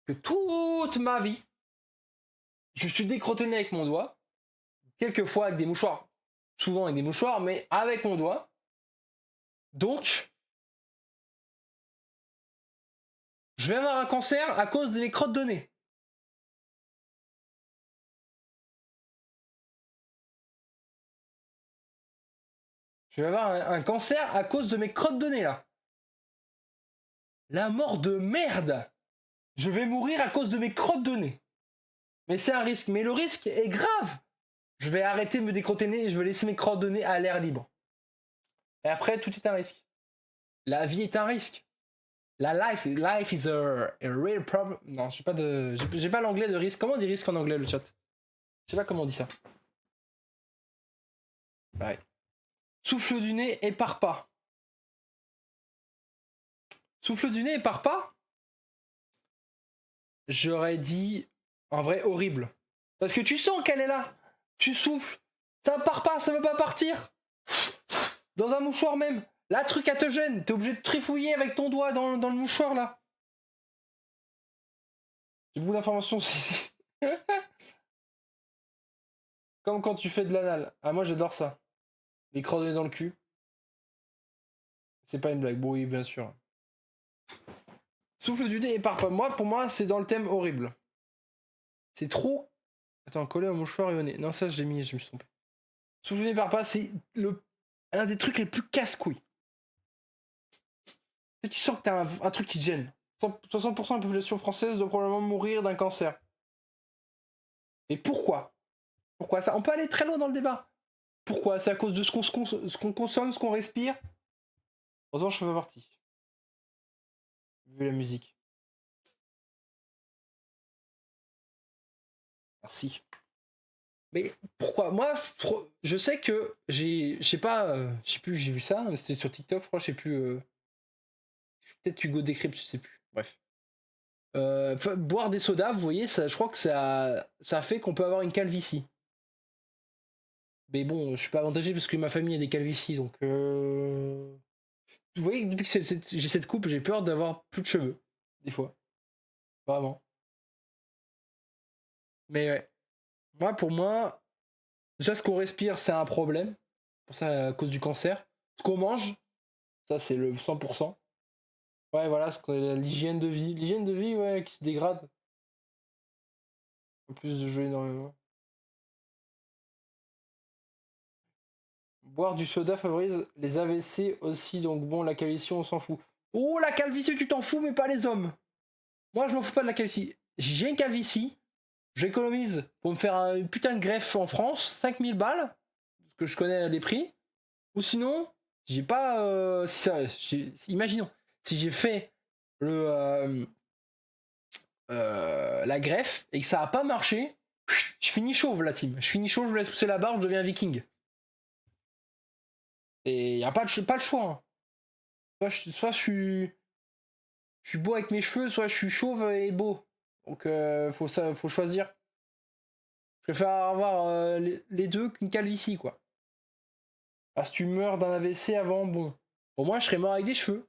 que toute ma vie, je me suis décrotté le nez avec mon doigt, quelquefois avec des mouchoirs, souvent avec des mouchoirs, mais avec mon doigt. Donc, je vais avoir un cancer à cause de mes crottes de nez. Je vais avoir un cancer à cause de mes crottes de nez là. La mort de merde. Je vais mourir à cause de mes crottes de nez. Mais c'est un risque. Mais le risque est grave. Je vais arrêter de me décrotter le nez et je vais laisser mes crottes de nez à l'air libre. Et après, tout est un risque. La vie est un risque. La life is a real problem. Non, j'ai pas l'anglais de risque. Comment on dit risque en anglais, le chat? Je sais pas comment on dit ça. Ouais. Souffle du nez et pars pas. Souffle du nez et pars pas. J'aurais dit en vrai horrible. Parce que tu sens qu'elle est là. Tu souffles. Ça part pas, ça veut pas partir. Dans un mouchoir même. Là, truc à te gêne. T'es obligé de trifouiller avec ton doigt dans le mouchoir là. J'ai beaucoup d'informations ici. Comme quand tu fais de l'anal. Ah, moi j'adore ça. Les crottes dans le cul. C'est pas une blague. Bon, oui, bien sûr. Souffle du nez et pars pas. Moi, pour moi, c'est dans le thème horrible. C'est trop. Attends, coller au mouchoir et au nez. Non, ça, je me suis trompé. Souffle du nez et pars pas, c'est un des trucs les plus casse-couilles. Et tu sens que t'as un truc qui te gêne. 60% de la population française doit probablement mourir d'un cancer. Et pourquoi? Pourquoi ça? On peut aller très loin dans le débat. Pourquoi? C'est à cause de ce qu'on consomme, ce qu'on respire? Heureusement, je fais pas partie. Vu la musique. Merci. Mais pourquoi? Moi, je sais que je sais pas, je sais plus, j'ai vu ça, c'était sur TikTok, je crois, je sais plus. Peut-être Hugo Décrypte, je sais plus. Bref. Boire des sodas, vous voyez, ça, je crois que ça fait qu'on peut avoir une calvitie. Mais bon, je suis pas avantagé parce que ma famille a des calvities, donc. Vous voyez, depuis que j'ai cette coupe, j'ai peur d'avoir plus de cheveux, des fois. Vraiment. Mais ouais. Moi, pour moi, déjà ce qu'on respire, c'est un problème. Pour ça, à cause du cancer. Ce qu'on mange, ça c'est le 100%. Ouais, voilà, l'hygiène de vie. L'hygiène de vie, ouais, qui se dégrade. En plus de jouer énormément. Boire du soda favorise les AVC aussi, donc bon, la calvitie, on s'en fout. Oh, la calvitie, tu t'en fous, mais pas les hommes. Moi, je m'en fous pas de la calvitie. J'ai une calvitie, j'économise pour me faire une putain de greffe en France, 5000 balles, parce que je connais les prix. Ou sinon, j'ai pas. Imaginons, si j'ai fait la greffe et que ça a pas marché, je finis chauve la team. Je finis chauve, je laisse pousser la barbe, je deviens viking. Et y a pas le choix. Hein. Soit je suis beau avec mes cheveux, soit je suis chauve et beau. Donc faut choisir. Je préfère avoir les deux qu'une calvitie quoi. Parce que tu meurs d'un AVC avant, bon. Au moins je serais mort avec des cheveux.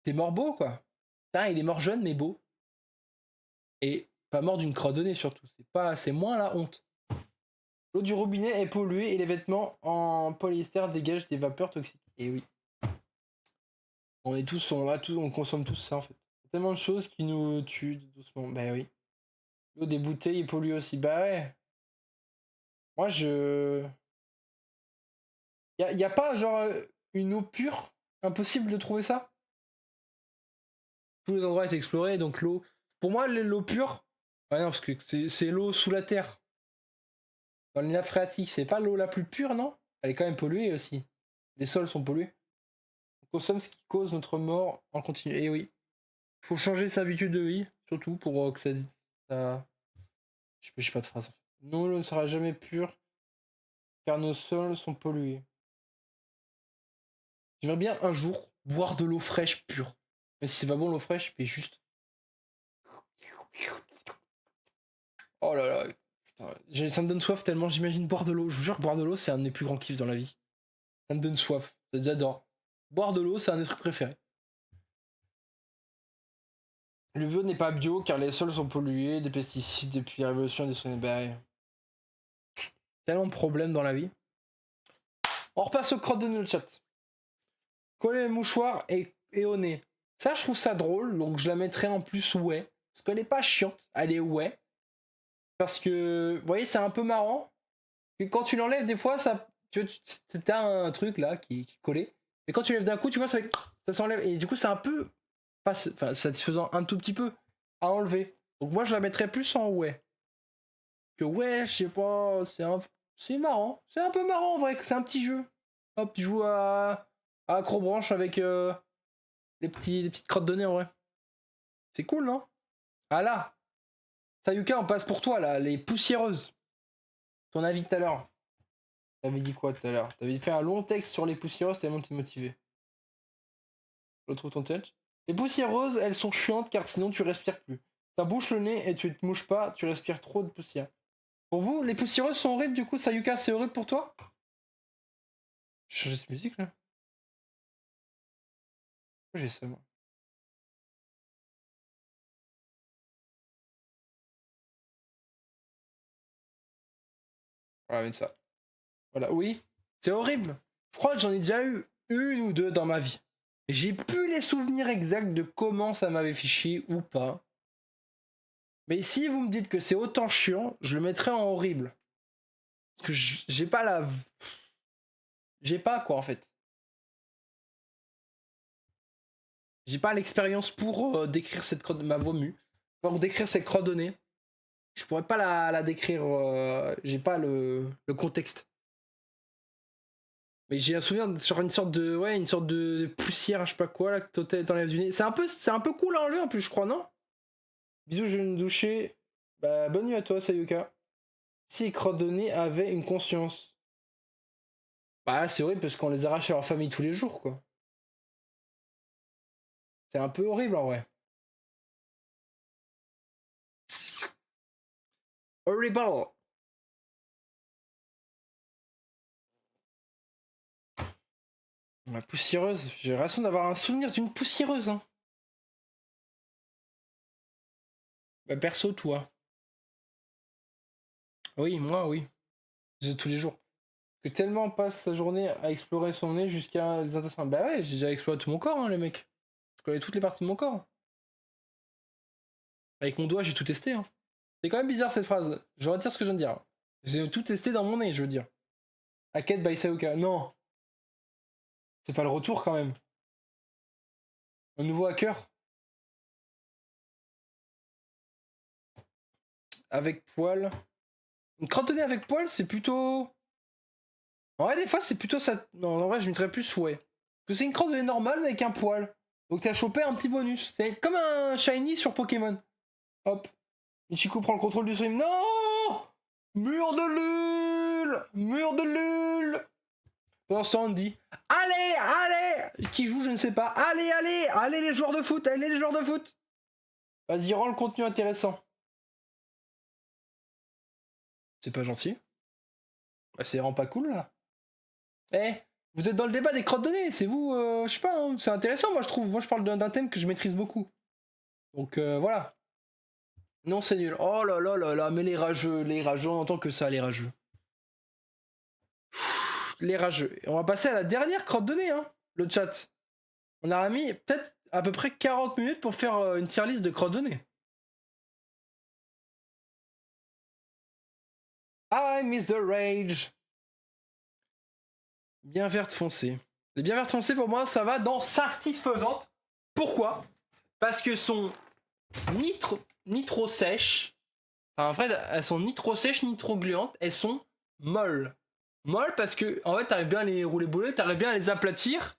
T'es mort beau quoi. Putain, il est mort jeune mais beau. Et pas mort d'une crotte de nez surtout. C'est moins la honte. L'eau du robinet est polluée et les vêtements en polyester dégagent des vapeurs toxiques. Et oui. On est tous, on consomme tous ça en fait. Tellement de choses qui nous tuent doucement. Bah oui. L'eau des bouteilles est polluée aussi. Bah ouais. Moi je. Y a pas genre une eau pure? Impossible de trouver ça? Tous les endroits étaient explorés, donc l'eau. Pour moi, l'eau pure. Ouais, non, parce que c'est l'eau sous la terre. Dans les nappes phréatiques, c'est pas l'eau la plus pure, non? Elle est quand même polluée aussi. Les sols sont pollués. On consomme ce qui cause notre mort en continu. Et oui. Il faut changer sa habitude de vie, surtout pour que ça... Je sais pas de phrase. En fait. Non, l'eau ne sera jamais pure, car nos sols sont pollués. J'aimerais bien un jour boire de l'eau fraîche pure. Mais si c'est pas bon l'eau fraîche, mais juste. Oh là là. Putain, ça me donne soif tellement j'imagine boire de l'eau. Je vous jure que boire de l'eau, c'est un de mes plus grands kiffs dans la vie. Ça me donne soif. J'adore. Boire de l'eau, c'est un des trucs préférés. Le bio n'est pas bio car les sols sont pollués, des pesticides depuis la révolution industrielle. Bah, tellement de problèmes dans la vie. On repasse aux crottes de nez le chat. Coller les mouchoirs et au nez. Ça, je trouve ça drôle, donc je la mettrai en plus ouais. Parce qu'elle est pas chiante, elle est ouais. Parce que, vous voyez, c'est un peu marrant. Et quand tu l'enlèves, des fois, ça, tu as un truc là qui est collé. Mais quand tu lèves d'un coup, tu vois, ça s'enlève. Et du coup, c'est un peu enfin, satisfaisant un tout petit peu à enlever. Donc moi, je la mettrais plus en ouais. Que ouais, je sais pas, c'est marrant. C'est un peu marrant en vrai, que c'est un petit jeu. Hop, tu joues à Acrobranche avec les petites crottes de nez en vrai. C'est cool, non? Ah là, Sayuka, on passe pour toi là, les poussiéreuses. Ton avis tout à l'heure. T'avais dit quoi tout à l'heure? T'avais fait un long texte sur les poussiéreuses tellement t'es motivé. Je retrouve ton texte. Les poussiéreuses, elles sont chiantes car sinon tu respires plus. Ça bouche le nez et tu te mouches pas, tu respires trop de poussière. Pour vous, les poussiéreuses sont horribles du coup, Sayuka, c'est horrible pour toi? Je change cette musique là. Pourquoi j'ai ça moi? Voilà, mettre ça. Voilà, oui. C'est horrible. Je crois que j'en ai déjà eu une ou deux dans ma vie. Et j'ai plus les souvenirs exacts de comment ça m'avait fait chier ou pas. Mais si vous me dites que c'est autant chiant, je le mettrais en horrible. Parce que j'ai pas la. J'ai pas quoi en fait. J'ai pas l'expérience pour décrire cette crotte de ma voix mue. Pour décrire cette crotte de nez. Je pourrais pas la décrire. J'ai pas le contexte. Mais j'ai un souvenir sur une sorte de. Ouais, une sorte de poussière, je sais pas quoi, là, que t'enlèves du nez. C'est un peu cool à enlever en plus, je crois, non? Bisous, je vais me doucher. Bah, bonne nuit à toi, Sayuka. Si les crottes de nez avaient une conscience. Bah, c'est horrible parce qu'on les arrache à leur famille tous les jours, quoi. C'est un peu horrible en vrai. Horrible! La poussiéreuse, j'ai l'impression d'avoir un souvenir d'une poussiéreuse. Hein. Bah, perso, toi. Oui, moi, oui. De tous les jours. Que tellement on passe sa journée à explorer son nez jusqu'à les intestins. Bah ouais, j'ai déjà exploré tout mon corps, hein, les mecs. Je connais toutes les parties de mon corps. Avec mon doigt, j'ai tout testé. Hein. C'est quand même bizarre cette phrase. Je retire ce que je viens de dire. J'ai tout testé dans mon nez, je veux dire. Hackett by Saoka. Non. C'est pas le retour quand même. Un nouveau hacker. Avec poil. Une crotte de nez avec poil, c'est plutôt. En vrai, des fois, c'est plutôt ça. Non, en vrai, je mettrais plus ouais. Parce que c'est une crotte de nez normale mais avec un poil. Donc t'as chopé un petit bonus. C'est comme un shiny sur Pokémon. Hop. Ichigo prend le contrôle du stream. Non! Mur de lul! Mur de lul! Pendant ce temps, on dit allez, allez! Qui joue, je ne sais pas. Allez, allez! Allez les joueurs de foot! Allez les joueurs de foot! Vas-y, rends le contenu intéressant. C'est pas gentil. Bah, c'est vraiment pas cool là. Eh, vous êtes dans le débat des crottes de nez, c'est vous, je sais pas, hein, c'est intéressant moi je trouve. Moi je parle d'un thème que je maîtrise beaucoup. Donc voilà. Non, c'est nul. Oh là là là là, mais les rageux, on entend que ça, les rageux. les rageux. Et on va passer à la dernière crotte de nez, hein, le chat. On a mis peut-être à peu près 40 minutes pour faire une tier list de crottes de nez. I miss the rage. Bien verte foncée. Les bien vertes foncées, pour moi, ça va dans satisfaisante. Pourquoi? Parce que sont ni trop sèches. Enfin, en fait, elles sont ni trop sèches ni trop gluantes. Elles sont molles. Molles parce que, en fait, t'arrives bien à les rouler boulet, t'arrives bien à les aplatir.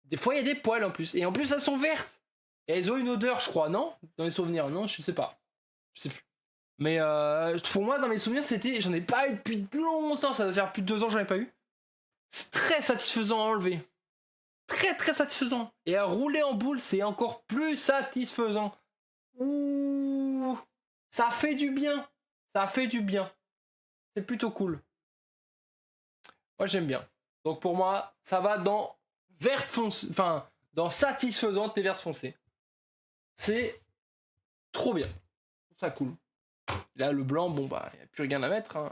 Des fois, il y a des poils en plus. Et en plus, elles sont vertes. Et elles ont une odeur, je crois, non? Dans les souvenirs, non? Je sais pas. Je sais plus. Mais pour moi, dans mes souvenirs, c'était. J'en ai pas eu depuis longtemps. Ça doit faire plus de 2 ans que j'en ai pas eu. C'est très satisfaisant à enlever. Très très satisfaisant. Et à rouler en boule, c'est encore plus satisfaisant. Ouh, ça fait du bien. Ça fait du bien. C'est plutôt cool. Moi, j'aime bien. Donc pour moi, ça va dans verte foncée. Enfin, dans satisfaisante et verte foncée. C'est trop bien. Ça cool. Là, le blanc, bon, bah, il n'y a plus rien à mettre. Hein.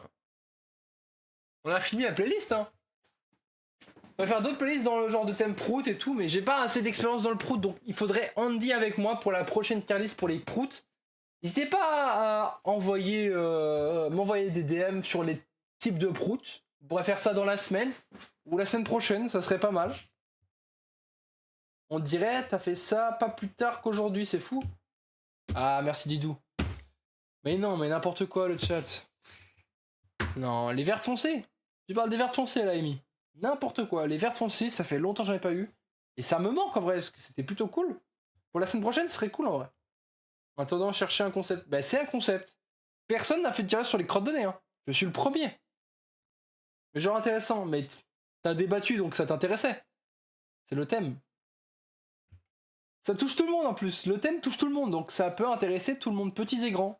On a fini la playlist, hein. On va faire d'autres playlists dans le genre de thème prout et tout, mais j'ai pas assez d'expérience dans le prout, donc il faudrait Andy avec moi pour la prochaine tier list pour les proutes. N'hésitez pas à envoyer, m'envoyer des DM sur les types de prout. On pourrait faire ça dans la semaine ou la semaine prochaine, ça serait pas mal. On dirait, t'as fait ça pas plus tard qu'aujourd'hui, c'est fou. Ah, merci Didou. Mais non, mais n'importe quoi le chat. Non, les vertes foncées. Tu parles des vertes foncées là, Amy. N'importe quoi. Les vertes foncées, ça fait longtemps que j'en ai pas eu. Et ça me manque en vrai, parce que c'était plutôt cool. Pour la semaine prochaine, ce serait cool en vrai. En attendant, chercher un concept. Bah, c'est un concept. Personne n'a fait de tirage sur les crottes de nez. Hein. Je suis le premier. Mais genre intéressant. Mais t'as débattu, donc ça t'intéressait. C'est le thème. Ça touche tout le monde en plus. Le thème touche tout le monde, donc ça peut intéresser tout le monde, petits et grands.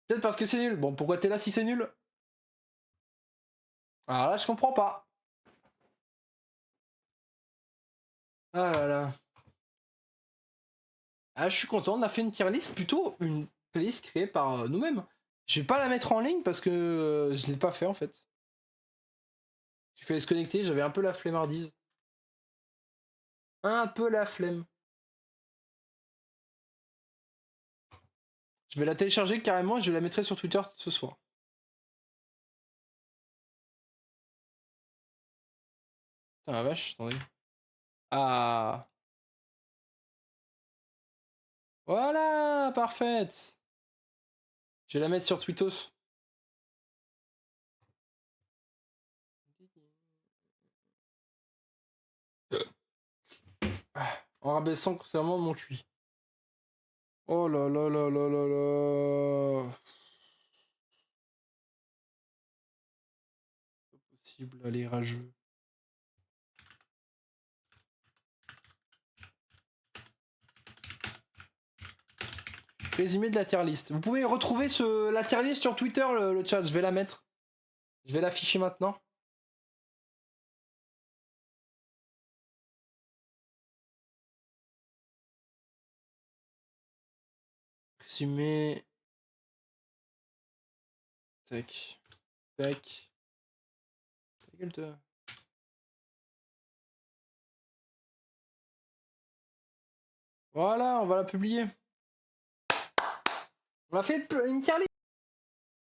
Peut-être parce que c'est nul. Bon, pourquoi t'es là si c'est nul? Alors là, je comprends pas. Ah là là. Ah, je suis content, on a fait une tier list, plutôt une playlist créée par nous-mêmes. Je vais pas la mettre en ligne parce que je l'ai pas fait en fait. Tu fais se connecter, j'avais un peu la flemmardise. Un peu la flemme. Je vais la télécharger carrément et je la mettrai sur Twitter ce soir. Putain la vache, attendez. Ah. Voilà, parfaite. Je vais la mettre sur Twittos. En rabaissant constamment mon cuit. Oh là là là là là là. Pas possible, allez, rageux. Résumé de la tier list. Vous pouvez retrouver la tier list sur Twitter, le chat. Je vais la mettre. Je vais l'afficher maintenant. Résumé. Tac. Tac. Ta. Voilà, on va la publier. On a fait une tier list.